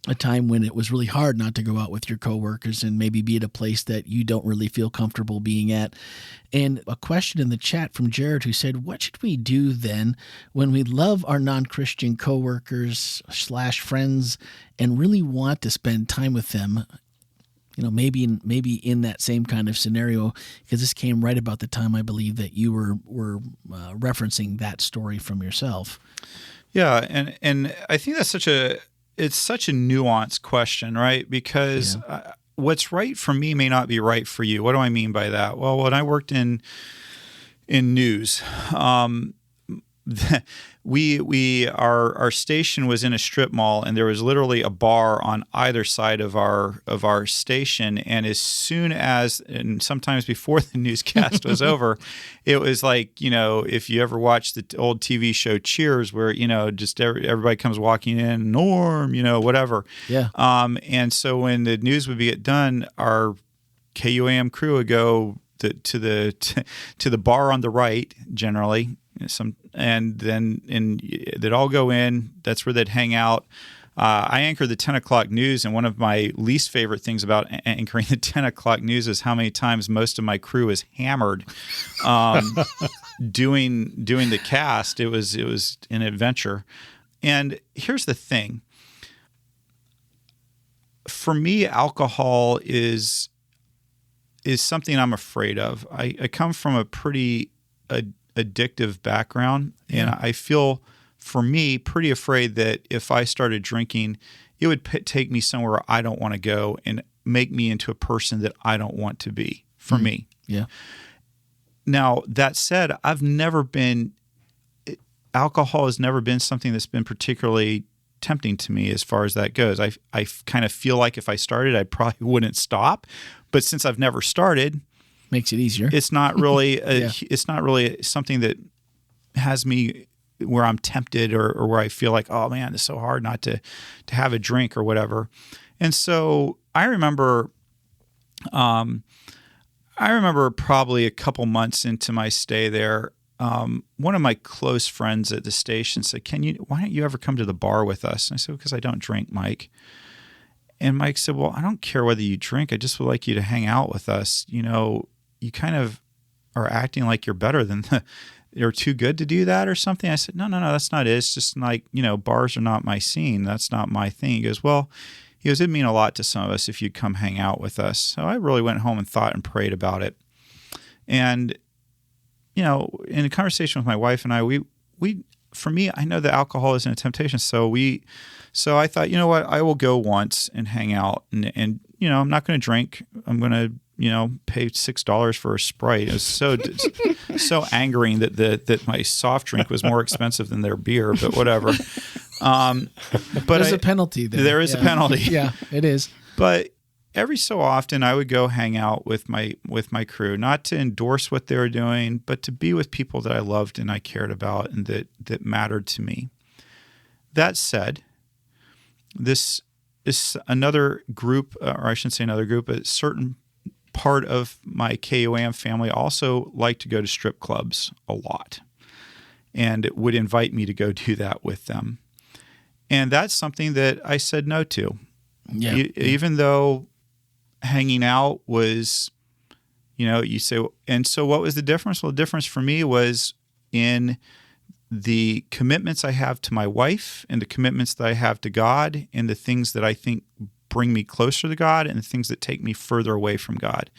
a time when it was really hard not to go out with your coworkers and maybe be at a place that you don't really feel comfortable being at. And a question in the chat from Jared, who said, what should we do then when we love our non-Christian coworkers / friends and really want to spend time with them? Maybe in that same kind of scenario, because this came right about the time I believe that you were referencing that story from yourself. Yeah, and I think that's such a nuanced question, right? Because what's right for me may not be right for you. What do I mean by that? Well, when I worked in news, our station was in a strip mall, and there was literally a bar on either side of our station. And as soon as, and sometimes before the newscast was over, it was like, if you ever watched the old TV show Cheers, where just everybody comes walking in, Norm, whatever. Yeah. And so when the news would get done, our KUAM crew would go to the bar on the right, generally. And then they'd all go in. That's where they'd hang out. I anchor the 10 o'clock news, and one of my least favorite things about anchoring the 10 o'clock news is how many times most of my crew is hammered doing the cast. It was an adventure. And here's the thing. For me, alcohol is something I'm afraid of. I come from a pretty addictive background, and I feel, for me, pretty afraid that if I started drinking, it would take me somewhere I don't want to go and make me into a person that I don't want to be, for me. Yeah. Now, that said, alcohol has never been something that's been particularly tempting to me as far as that goes. I kind of feel like if I started, I probably wouldn't stop, but since I've never started, makes it easier. It's not really it's not really something that has me where I'm tempted or where I feel like, oh man, it's so hard not to have a drink or whatever. And so I remember probably a couple months into my stay there, one of my close friends at the station said, why don't you ever come to the bar with us? And I said, because I don't drink, Mike. And Mike said, well, I don't care whether you drink. I just would like you to hang out with us. You kind of are acting like you're better than are too good to do that or something? I said, no, that's not it. It's just like, bars are not my scene. That's not my thing. He goes, it'd mean a lot to some of us if you'd come hang out with us. So I really went home and thought and prayed about it. And, in a conversation with my wife and I, we for me, I know that alcohol isn't a temptation. So I thought, you know what, I will go once and hang out and I'm not going to drink. I'm going to, pay $6 for a Sprite. It was so angering that my soft drink was more expensive than their beer, but whatever. But there's a penalty there. There is a penalty. Yeah, it is. But every so often I would go hang out with my crew, not to endorse what they were doing, but to be with people that I loved and I cared about and that mattered to me. That said, this is another group, or I shouldn't say another group, a certain part of my KOAM family also liked to go to strip clubs a lot and would invite me to go do that with them. And that's something that I said no to. Yeah. Even though hanging out was, you say, and so what was the difference? Well, the difference for me was in the commitments I have to my wife and the commitments that I have to God and the things that I think bring me closer to God and the things that take me further away from God.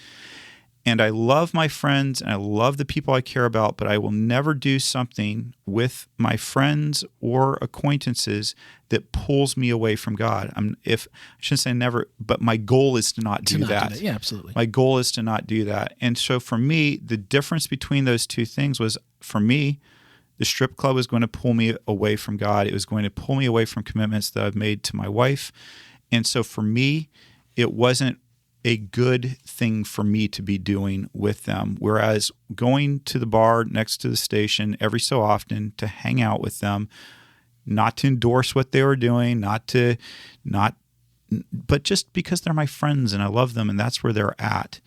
And I love my friends and I love the people I care about, but I will never do something with my friends or acquaintances that pulls me away from God. I shouldn't say never, but my goal is to not do that. Yeah, absolutely. My goal is to not do that. And so for me, the difference between those two things was, for me, the strip club was going to pull me away from God. It was going to pull me away from commitments that I've made to my wife. And so for me, it wasn't a good thing for me to be doing with them. Whereas going to the bar next to the station every so often to hang out with them, not to endorse what they were doing, but just because they're my friends and I love them and that's where they're at,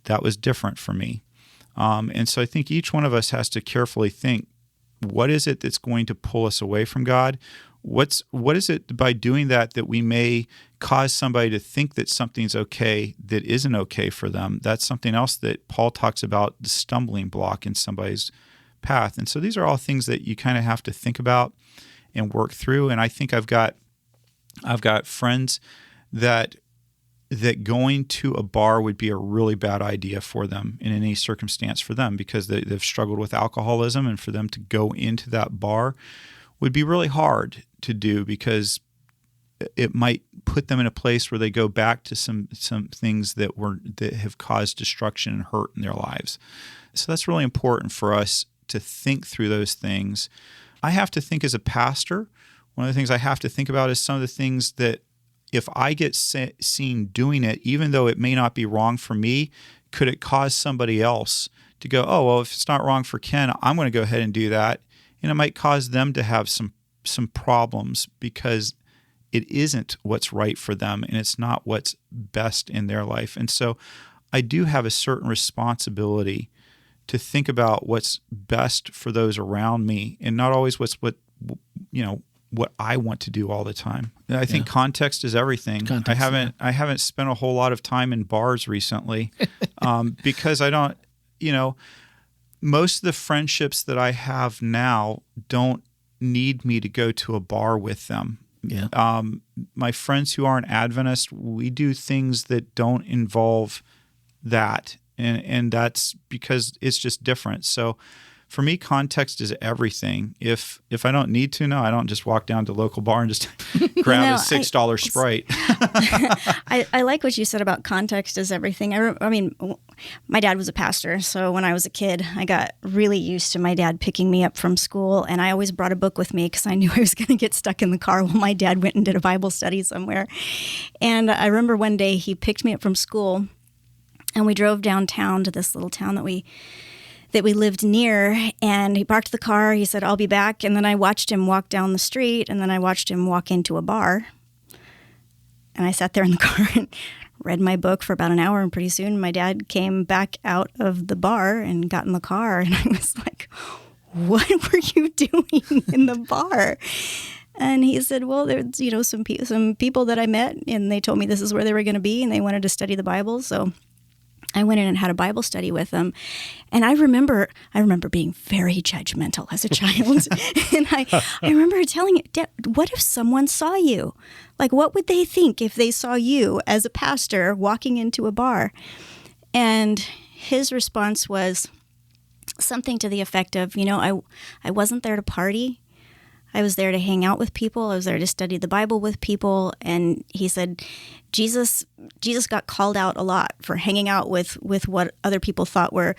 that was different for me. And so I think each one of us has to carefully think, what is it that's going to pull us away from God? What is it by doing that we may cause somebody to think that something's okay that isn't okay for them? That's something else that Paul talks about, the stumbling block in somebody's path. And so these are all things that you kind of have to think about and work through. And I think I've got friends that going to a bar would be a really bad idea for them in any circumstance for them, because they've struggled with alcoholism, and for them to go into that bar would be really hard to do, because it might put them in a place where they go back to some things that have caused destruction and hurt in their lives. So that's really important for us to think through those things. I have to think as a pastor, one of the things I have to think about is some of the things that if I get seen doing it, even though it may not be wrong for me, could it cause somebody else to go, oh, well, if it's not wrong for Ken, I'm going to go ahead and do that. And it might cause them to have some problems because it isn't what's right for them and it's not what's best in their life. And so I do have a certain responsibility to think about what's best for those around me and not always what I want to do all the time. I think context is everything. I haven't spent a whole lot of time in bars recently because I don't, most of the friendships that I have now don't need me to go to a bar with them. Yeah. My friends who aren't Adventist, we do things that don't involve that. And that's because it's just different. So for me, context is everything. If I don't need to, no, I don't just walk down to the local bar and just grab a $6 Sprite. I like what you said about context is everything. I mean, my dad was a pastor, so when I was a kid, I got really used to my dad picking me up from school, and I always brought a book with me because I knew I was going to get stuck in the car while my dad went and did a Bible study somewhere. And I remember one day he picked me up from school, and we drove downtown to this little town that we lived near, and he parked the car. He said, I'll be back. And then I watched him walk down the street, and then I watched him walk into a bar. And I sat there in the car and read my book for about an hour, and pretty soon my dad came back out of the bar and got in the car, and I was like, what were you doing in the bar? And he said, well, there's some people that I met, and they told me this is where they were going to be, and they wanted to study the Bible, so I went in and had a Bible study with them. And I remember being very judgmental as a child. And I remember telling it, Dad, what if someone saw you? Like, what would they think if they saw you as a pastor walking into a bar? And his response was something to the effect of, I wasn't there to party. I was there to hang out with people. I was there to study the Bible with people. And he said, Jesus got called out a lot for hanging out with what other people thought were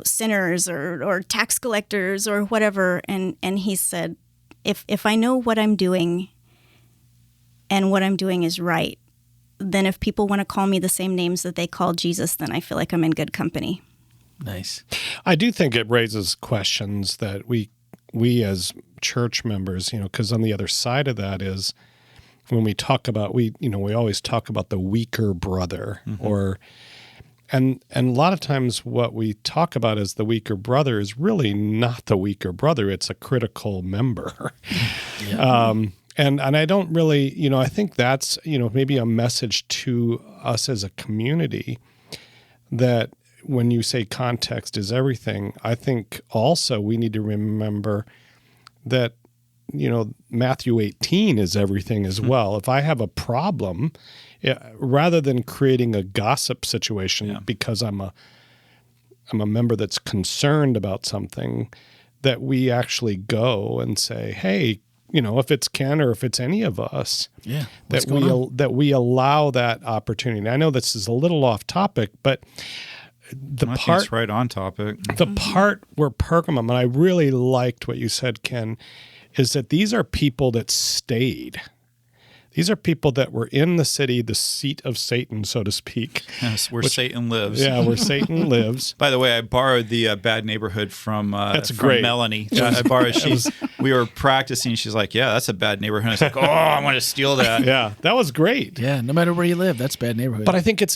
sinners or tax collectors or whatever. And he said, if I know what I'm doing and what I'm doing is right, then if people want to call me the same names that they called Jesus, then I feel like I'm in good company. Nice. I do think it raises questions that we as church members, because on the other side of that is when we talk about, we always talk about the weaker brother, and a lot of times what we talk about as the weaker brother is really not the weaker brother. It's a critical member. Yeah. And I don't really, I think that's, maybe a message to us as a community that when you say context is everything, I think also we need to remember that, Matthew 18 is everything as well. If I have a problem, rather than creating a gossip situation because I'm a member that's concerned about something, that we actually go and say, hey, if it's Ken or if it's any of us, that we allow that opportunity. I know this is a little off topic, but I think it's right on topic. The part where Pergamum, and I really liked what you said, Ken, is that these are people that stayed. These are people that were in the city, the seat of Satan, so to speak. Yes, where Satan lives. Yeah, where Satan lives. By the way, I borrowed the bad neighborhood from great. Melanie. I borrowed. We were practicing. She's like, "Yeah, that's a bad neighborhood." I was like, "Oh, I want to steal that." Yeah, that was great. Yeah, no matter where you live, that's a bad neighborhood. But I think it's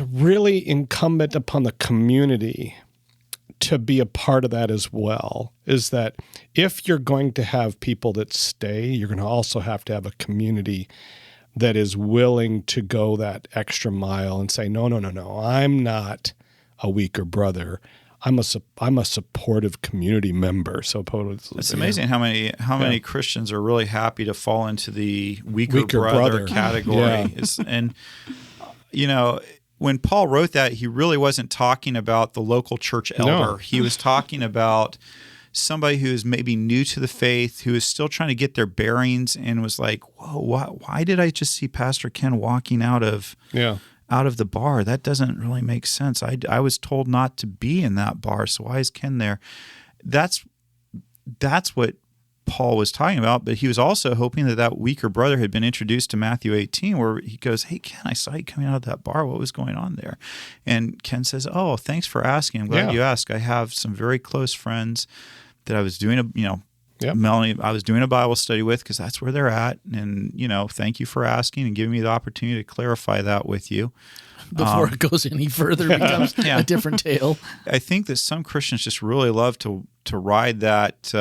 really incumbent upon the community to be a part of that as well, is that if you're going to have people that stay, you're going to also have to have a community that is willing to go that extra mile and say, no, I'm not a weaker brother. I'm a supportive community member. So it's amazing how many Christians are really happy to fall into the weaker brother category. And when Paul wrote that, he really wasn't talking about the local church elder. No. He was talking about somebody who is maybe new to the faith, who is still trying to get their bearings, and was like, "Whoa, why did I just see Pastor Ken walking out of the bar? That doesn't really make sense. I was told not to be in that bar, so why is Ken there?" That's what Paul was talking about, but he was also hoping that weaker brother had been introduced to Matthew 18, where he goes, "Hey, Ken, I saw you coming out of that bar. What was going on there?" And Ken says, "Oh, thanks for asking. I'm glad you asked. I have some very close friends that I was doing Melanie, I was doing a Bible study with, because that's where they're at. And, thank you for asking and giving me the opportunity to clarify that with you." Before it goes any further, it becomes a different tale. I think that some Christians just really love to ride that,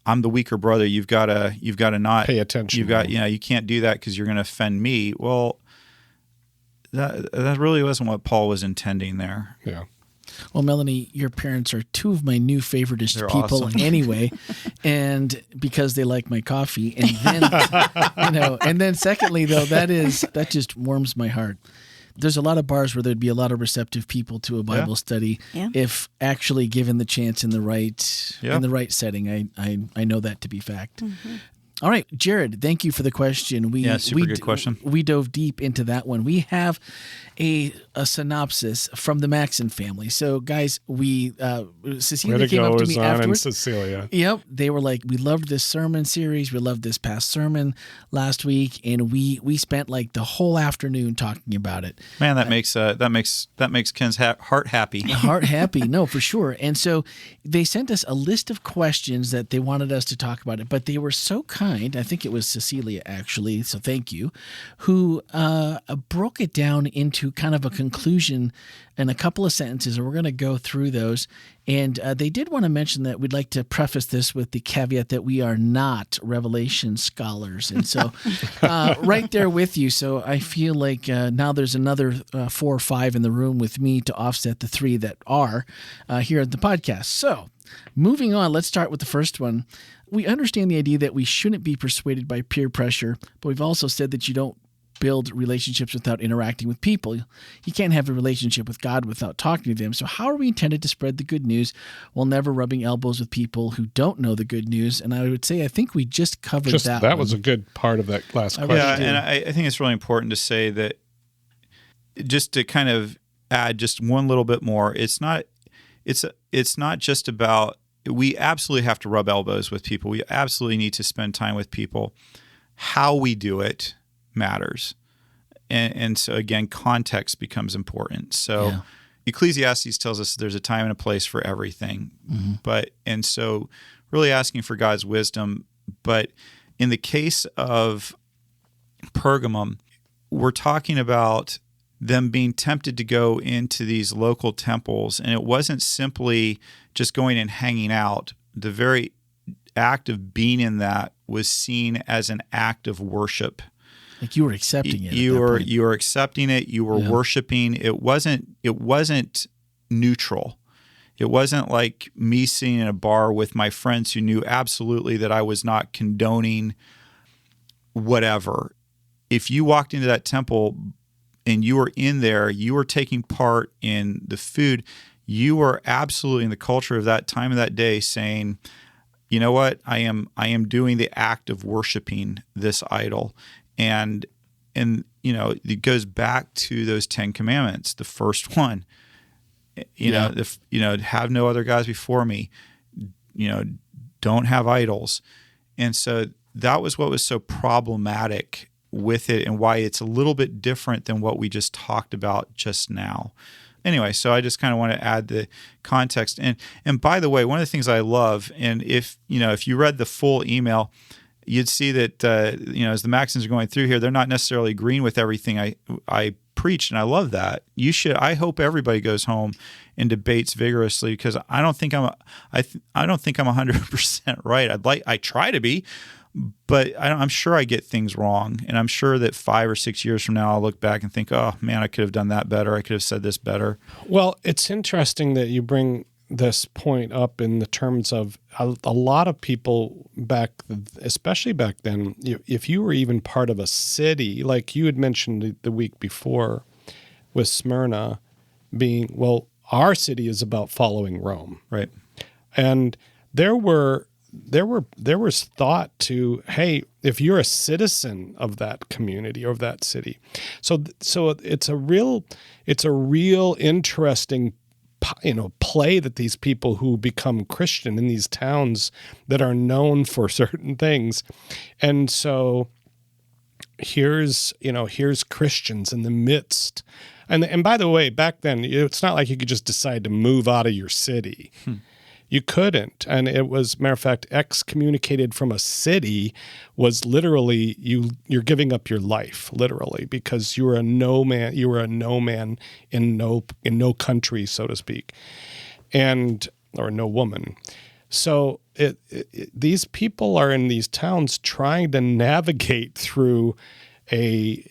I'm the weaker brother. You've got to not pay attention. You can't do that because you're going to offend me. Well, that really wasn't what Paul was intending there. Yeah. Well, Melanie, your parents are two of my new favoriteest people awesome. Anyway, and because they like my coffee, and then and then secondly, though, that just warms my heart. There's a lot of bars where there'd be a lot of receptive people to a Bible study if actually given the chance in the right setting. I know that to be fact. Mm-hmm. All right, Jared, thank you for the question. Super good question. We dove deep into that one. We have a synopsis from the Maxon family. So, guys, Cecilia came up to me afterwards. And Cecilia. Yep, they were like, "We loved this sermon series. We loved this past sermon last week, and we spent like the whole afternoon talking about it." Man, that makes Ken's heart happy. Heart happy, no, for sure. And so they sent us a list of questions that they wanted us to talk about it, but they were so kind kind, I think it was Cecilia actually, so thank you, who broke it down into kind of a conclusion in a couple of sentences, and we're going to go through those. And they did want to mention that we'd like to preface this with the caveat that we are not Revelation scholars. And so right there with you. So I feel like now there's another 4 or 5 in the room with me to offset the 3 that are here at the podcast. So moving on, let's start with the first one. We understand the idea that we shouldn't be persuaded by peer pressure, but we've also said that you don't build relationships without interacting with people. You can't have a relationship with God without talking to them. So how are we intended to spread the good news while never rubbing elbows with people who don't know the good news? And I would say I think we just covered that. That was a good part of that last question. Yeah, and I think it's really important to say that, just to kind of add just one little bit more, it's not just about, we absolutely have to rub elbows with people. We absolutely need to spend time with people. How we do it matters. And so again, context becomes important. So Ecclesiastes tells us there's a time and a place for everything. And so really asking for God's wisdom. But in the case of Pergamum, we're talking about them being tempted to go into these local temples. And it wasn't simply just going and hanging out. The very act of being in that was seen as an act of worship. Like you were accepting it. You were accepting it. You were worshiping. It wasn't neutral. It wasn't like me sitting in a bar with my friends who knew absolutely that I was not condoning whatever. If you walked into that temple and you were in there, you were taking part in the food. You were absolutely in the culture of that time of that day saying, you know what, I am doing the act of worshiping this idol. And you know, it goes back to those 10 commandments. The first one, have no other gods before me. Don't have idols. And so that was what was so problematic with it, and why it's a little bit different than what we just talked about just now. Anyway, so I just kind of want to add the context. And by the way, one of the things I love, and if you read the full email, you'd see that as the Maxims are going through here, they're not necessarily agreeing with everything I preached, and I love that. I hope everybody goes home and debates vigorously, because I don't think I'm 100% right. I try to be, but I'm sure I get things wrong, and I'm sure that 5 or 6 years from now I'll look back and think, oh man, I could have done that better. I could have said this better. Well, it's interesting that you bring this point up in the terms of a lot of people especially back then, if you were even part of a city, like you had mentioned the week before with Smyrna being, well, our city is about following Rome. Right. And there was thought to, hey, if you're a citizen of that community or of that city, so it's a real interesting play that these people who become Christian in these towns that are known for certain things, and so here's Christians in the midst, and by the way, back then it's not like you could just decide to move out of your city. You couldn't. And it was, matter of fact, excommunicated from a city was literally you're giving up your life, literally, because you were a no man. You were a no man in no country, so to speak, or no woman. So these people are in these towns trying to navigate through a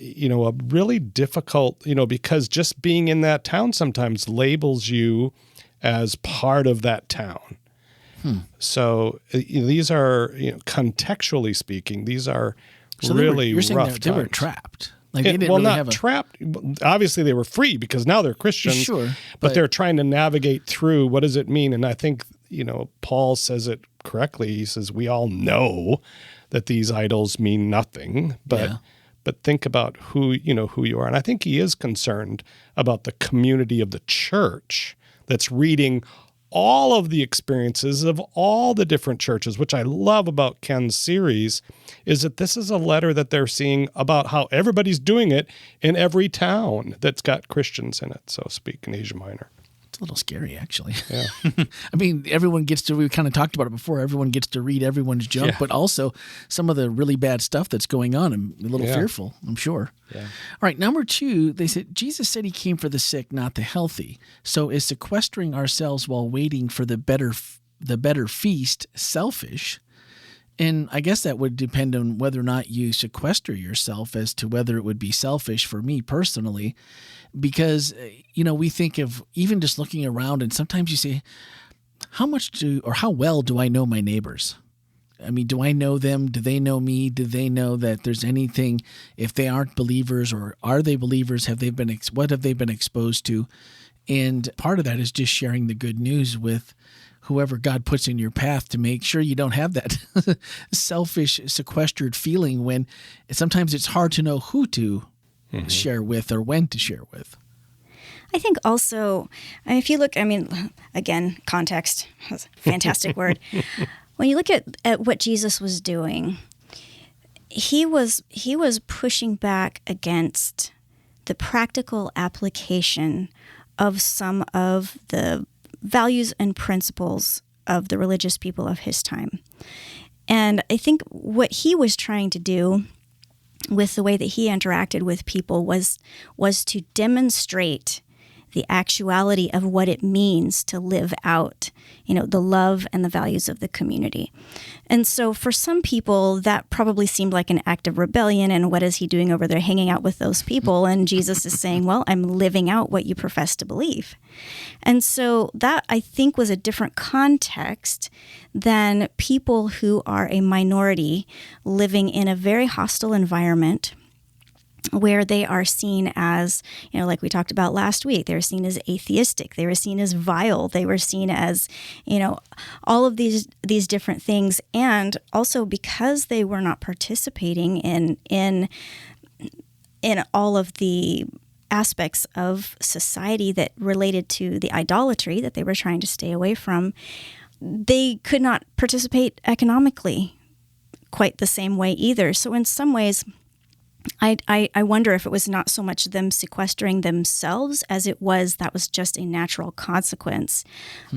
really difficult, because just being in that town sometimes labels you as part of that town. So these are, contextually speaking, these are really rough times. They were trapped. Like trapped. Obviously, they were free because now they're Christians. Sure, but they're trying to navigate through what does it mean. And I think Paul says it correctly. He says we all know that these idols mean nothing, but think about who you are. And I think he is concerned about the community of the church that's reading all of the experiences of all the different churches, which I love about Ken's series, is that this is a letter that they're seeing about how everybody's doing it in every town that's got Christians in it, so to speak, in Asia Minor. a little scary, actually. Yeah. I mean, everyone gets to, we kind of talked about it before, everyone gets to read everyone's junk, but also some of the really bad stuff that's going on. I'm a little fearful, I'm sure. Yeah. All right, number 2, they said, Jesus said he came for the sick, not the healthy. So is sequestering ourselves while waiting for the better feast selfish? And I guess that would depend on whether or not you sequester yourself as to whether it would be selfish for me personally. Because, we think of even just looking around, and sometimes you say, how well do I know my neighbors? I mean, do I know them? Do they know me? Do they know that there's anything, if they aren't believers, or are they believers? What have they been exposed to? And part of that is just sharing the good news with whoever God puts in your path to make sure you don't have that selfish, sequestered feeling when sometimes it's hard to know who to share with or when to share with. I think also, if you look, again, context, that's a fantastic word. When you look at what Jesus was doing, he was pushing back against the practical application of some of the values and principles of the religious people of his time. And I think what he was trying to do with the way that he interacted with people was to demonstrate the actuality of what it means to live out, the love and the values of the community. And so for some people, that probably seemed like an act of rebellion. And what is he doing over there hanging out with those people? And Jesus is saying, well, I'm living out what you profess to believe. And so that, I think, was a different context than people who are a minority living in a very hostile environment, where they are seen as, like we talked about last week, they were seen as atheistic, they were seen as vile, they were seen as, all of these different things. And also because they were not participating in all of the aspects of society that related to the idolatry that they were trying to stay away from, they could not participate economically quite the same way either. So in some ways, I wonder if it was not so much them sequestering themselves as that was just a natural consequence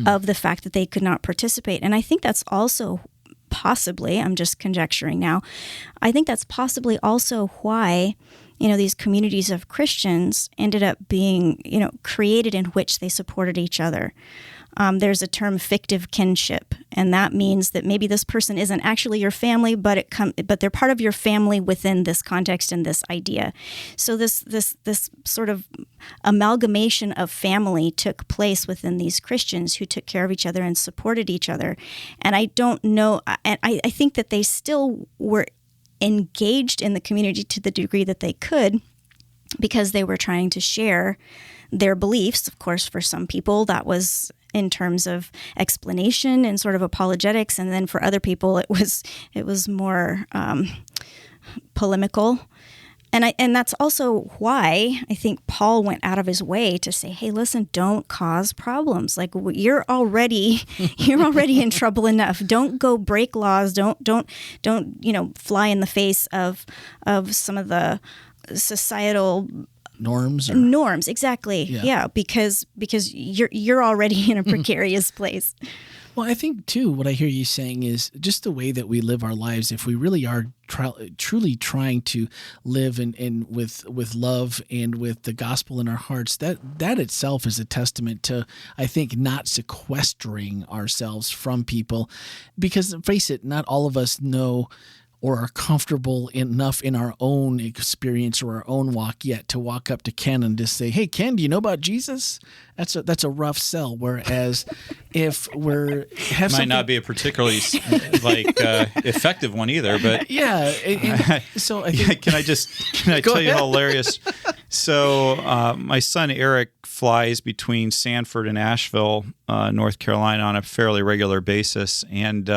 of the fact that they could not participate. And I think that's also possibly, I'm just conjecturing now, I think that's possibly also why, these communities of Christians ended up being, created in which they supported each other. There's a term, fictive kinship, and that means that maybe this person isn't actually your family, but they're part of your family within this context and this idea. So this sort of amalgamation of family took place within these Christians who took care of each other and supported each other. And I don't know, and I think that they still were engaged in the community to the degree that they could, because they were trying to share their beliefs. Of course, for some people, that was in terms of explanation and sort of apologetics, and then for other people, it was more polemical. And that's also why I think Paul went out of his way to say, hey, listen, don't cause problems. Like, you're already in trouble enough. Don't go break laws. Don't fly in the face of some of the societal norms. Exactly. Yeah, because you're already in a precarious place. Well, I think, too, what I hear you saying is just the way that we live our lives, if we really are truly trying to live with love and with the gospel in our hearts, that itself is a testament to, I think, not sequestering ourselves from people. Because, face it, not all of us know or are comfortable enough in our own experience or our own walk yet to walk up to Ken and just say, hey, Ken, do you know about Jesus? That's a rough sell. Whereas if might not be a particularly effective one either, but yeah. So I think, can I tell you how hilarious? So my son Eric flies between Sanford and Asheville, North Carolina, on a fairly regular basis, and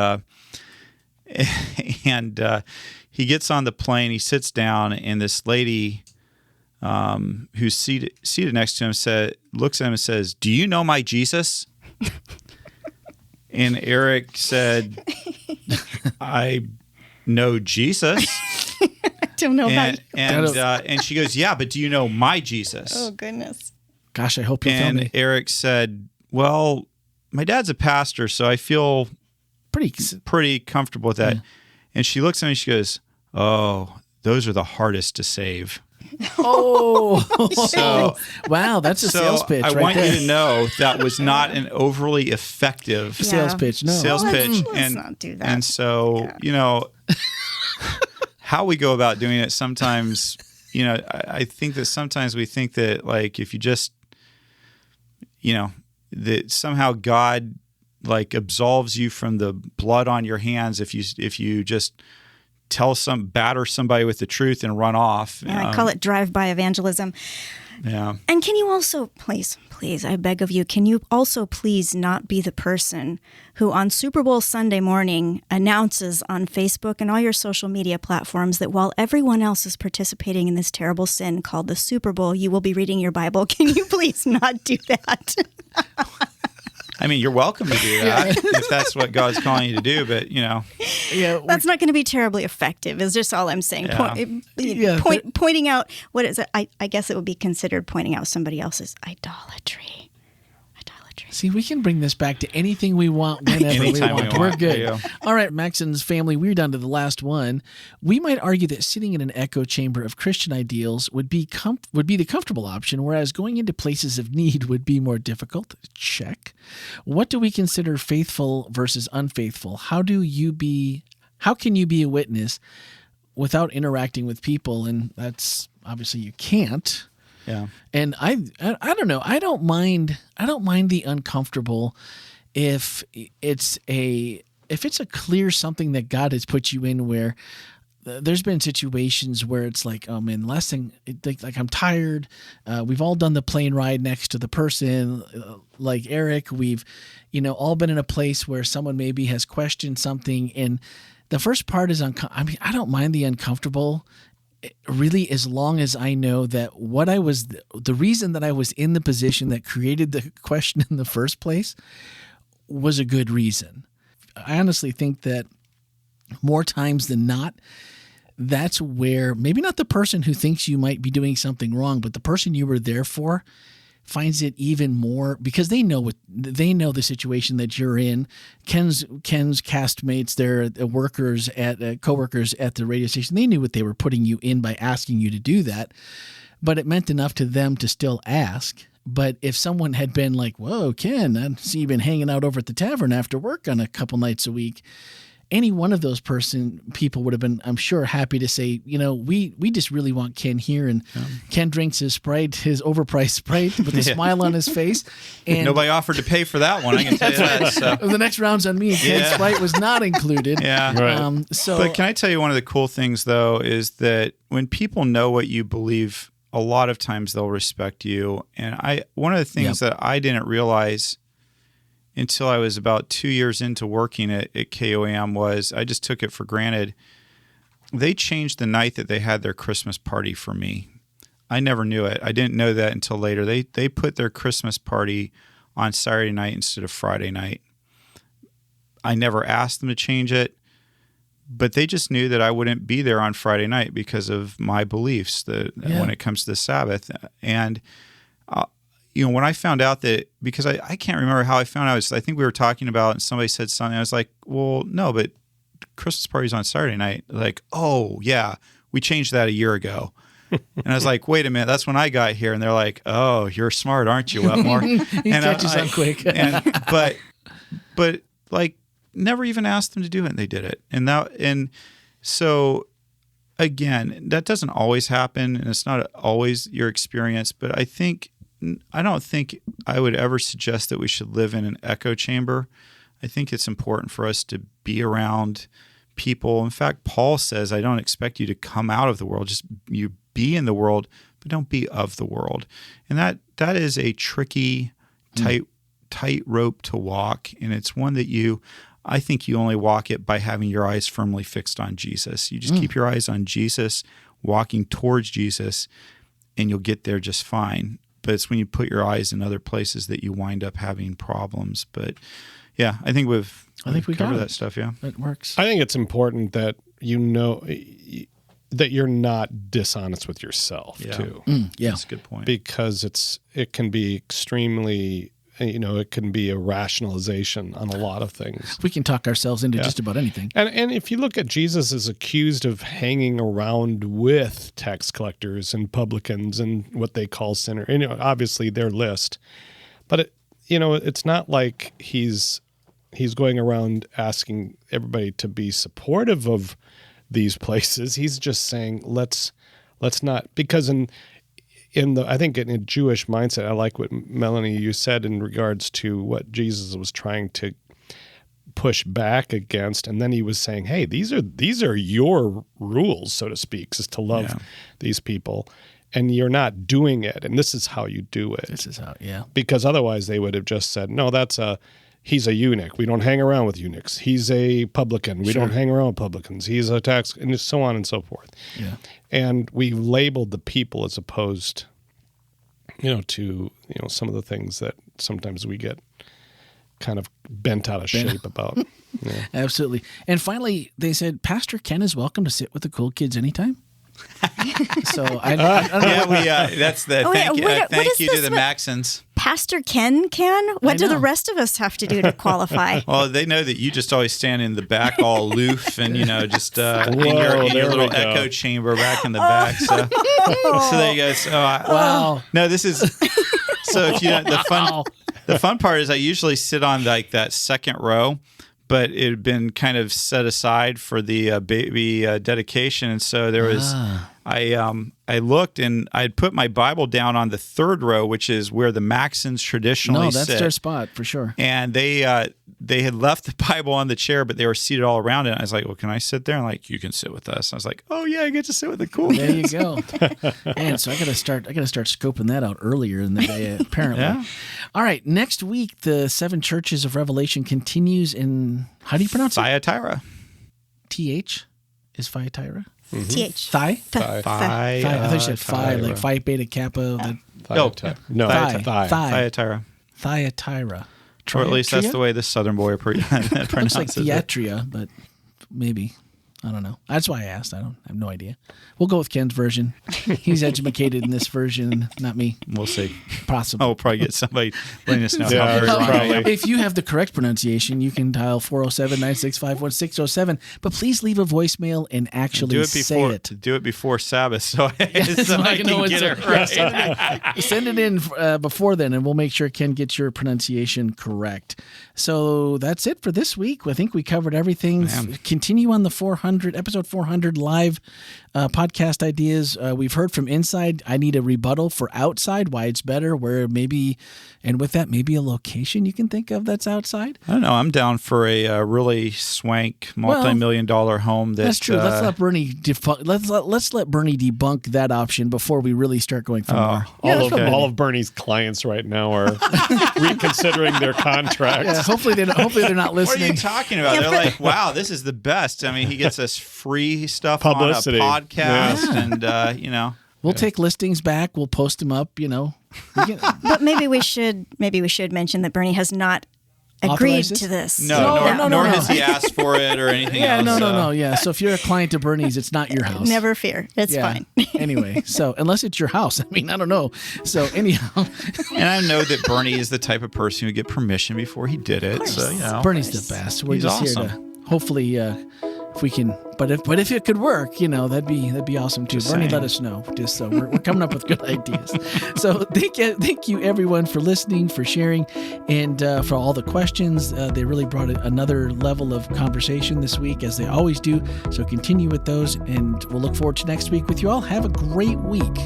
he gets on the plane, he sits down, and this lady who's seated next to him looks at him and says, "Do you know my Jesus?" And Eric said, "I know Jesus." I don't know about and she goes, "Yeah, but do you know my Jesus?" Oh, goodness. Gosh, I hope you'll tell me. And Eric said, well, my dad's a pastor, so I feel pretty comfortable with that. Yeah. And she looks at me and she goes, oh, those are the hardest to save. Oh, so, wow, that's a sales pitch. I right want there. you to know that was not an overly effective sales pitch. No, sales pitch. Let's not do that. And so, how we go about doing it sometimes, I think that sometimes we think that like if you just, that somehow God like absolves you from the blood on your hands if you just batter somebody with the truth and run off. I call it drive-by evangelism. Yeah. And can you also, please, I beg of you, can you also please not be the person who on Super Bowl Sunday morning announces on Facebook and all your social media platforms that while everyone else is participating in this terrible sin called the Super Bowl, you will be reading your Bible? Can you please not do that? I mean, you're welcome to do that if that's what God's calling you to do, but that's not going to be terribly effective. Is just all I'm saying. Yeah. Pointing out what is it? I guess it would be considered pointing out somebody else's idolatry. See, we can bring this back to anything we want, whenever we want. We're good. Yeah. All right, Maxon's family, we're down to the last one. We might argue that sitting in an echo chamber of Christian ideals would be the comfortable option, whereas going into places of need would be more difficult. Check. What do we consider faithful versus unfaithful? How can you be a witness without interacting with people? And that's obviously you can't. Yeah. And I don't know. I don't mind the uncomfortable if it's a clear something that God has put you in where there's been situations where it's like, oh man, last thing, like I'm tired. We've all done the plane ride next to the person, like Eric. We've, all been in a place where someone maybe has questioned something, and the first part is I don't mind the uncomfortable. Really, as long as I know that the reason that I was in the position that created the question in the first place was a good reason. I honestly think that more times than not, that's where maybe not the person who thinks you might be doing something wrong, but the person you were there for finds it even more because they know the situation that you're in. Ken's castmates, their coworkers at the radio station, they knew what they were putting you in by asking you to do that, but it meant enough to them to still ask. But if someone had been like, "Whoa, Ken, I see you've been hanging out over at the tavern after work on a couple nights a week," any one of those people would have been, I'm sure, happy to say, we just really want Ken here. And Ken drinks his Sprite, his overpriced Sprite, with a smile on his face. And nobody offered to pay for that one, I can tell you that. So. The next round's on me. Ken's Sprite was not included. Yeah. Right. But can I tell you one of the cool things, though, is that when people know what you believe, a lot of times they'll respect you. And one of the things that I didn't realize until I was about 2 years into working at KOAM was I just took it for granted. They changed the night that they had their Christmas party for me. I never knew it. I didn't know that until later. They put their Christmas party on Saturday night instead of Friday night. I never asked them to change it, but they just knew that I wouldn't be there on Friday night because of my beliefs when it comes to the Sabbath. And when I found out that, because I can't remember how I found out, I think we were talking about it and somebody said something. I was like, well, no, but Christmas party's on Saturday night. Like, oh, yeah, we changed that a year ago. And I was like, wait a minute, that's when I got here. And they're like, oh, you're smart, aren't you, Wetmore? He catches on quick. But like, never even asked them to do it, and they did it. And so, again, that doesn't always happen, and it's not always your experience, but I don't think I would ever suggest that we should live in an echo chamber. I think it's important for us to be around people. In fact, Paul says, I don't expect you to come out of the world. Just you be in the world, but don't be of the world. And that is a tricky, tight rope to walk. And it's one that I think you only walk it by having your eyes firmly fixed on Jesus. You just keep your eyes on Jesus, walking towards Jesus, and you'll get there just fine. But it's when you put your eyes in other places that you wind up having problems. But yeah, I think we covered that stuff. Yeah, it works. I think it's important that that you're not dishonest with yourself too. Yeah, that's a good point. Because it can be extremely it can be a rationalization on a lot of things. We can talk ourselves into just about anything. And if you look at Jesus is accused of hanging around with tax collectors and publicans and what they call sinners, obviously their list. But it's not like he's going around asking everybody to be supportive of these places. He's just saying let's not, because I think in a Jewish mindset, I like what Melanie you said in regards to what Jesus was trying to push back against, and then he was saying, "Hey, these are your rules, so to speak, is to love these people, and you're not doing it, and this is how you do it. This is how, because otherwise they would have just said, no, he's a eunuch. We don't hang around with eunuchs. He's a publican. We don't hang around with publicans. He's a tax," and so on and so forth. Yeah. And we labeled the people as opposed, to some of the things that sometimes we get kind of bent out of shape about. Yeah. Absolutely. And finally, they said, Pastor Ken is welcome to sit with the cool kids anytime. So I don't know. That's the thank you to the Maxons. Pastor Ken can? What do the rest of us have to do to qualify? Well, they know that you just always stand in the back all aloof and, just in your little echo chamber back in the back. So there you go. So, wow. No, this is, so if the fun part is I usually sit on like that second row, but it had been kind of set aside for the baby dedication. And so there was, I looked and I'd put my Bible down on the third row, which is where the Maxons traditionally sit. No, that's their spot for sure. And they had left the Bible on the chair, but they were seated all around it. And I was like, well, can I sit there? And like, you can sit with us. And I was like, oh yeah, I get to sit with the cool kids. There you go. Man, so I gotta start scoping that out earlier in the day, apparently. Yeah. All right, next week the 7 churches of Revelation continues in, how do you pronounce it? Thyatira. TH is Thyatira? Mm-hmm. TH. Thigh? Thigh. I thought you said phi, like Phi Beta Kappa. Thyatira. Thyatira. Or at least that's the way the Southern boy pronounces It's like it. Thyatira, but maybe. I don't know. That's why I asked. I have no idea. We'll go with Ken's version. He's educated in this version, not me. We'll see. Possible. Oh, we'll probably get somebody letting us know. Yeah, probably. If you have the correct pronunciation, you can dial 407-965-1607. But please leave a voicemail and actually say it. Do it before Sabbath, so I I can get it right. Send it in before then, and we'll make sure Ken gets your pronunciation correct. So that's it for this week. I think we covered everything. Continue on the episode 400 live podcast ideas. We've heard from inside. I need a rebuttal for outside, why it's better, where maybe, and with that, maybe a location you can think of that's outside. I don't know. I'm down for a really swank, multi-million-dollar home. That's true. Let's let Bernie let's let Bernie debunk that option before we really start going for more. All of Bernie's clients right now are reconsidering their contracts. Yeah, hopefully they're not listening. What are you talking about? They're like, wow, this is the best. I mean, he gets us free stuff Publicity. On a podcast, and we'll take listings back. We'll post them up. But maybe we should mention that Bernie has not agreed to this. Nor has he asked for it or anything else. No. Yeah. So if you're a client of Bernie's, it's not your house. Never fear. It's fine. Anyway, so unless it's your house, I mean, I don't know. So anyhow. And I know that Bernie is the type of person who would get permission before he did it. So, Bernie's the best. We're He's just awesome. here to hopefully if we can, but if it could work, that'd be awesome too. Bernie, let us know. Just so we're coming up with good ideas. So thank you everyone for listening, for sharing, and for all the questions. They really brought another level of conversation this week, as they always do. So continue with those, and we'll look forward to next week with you all. Have a great week.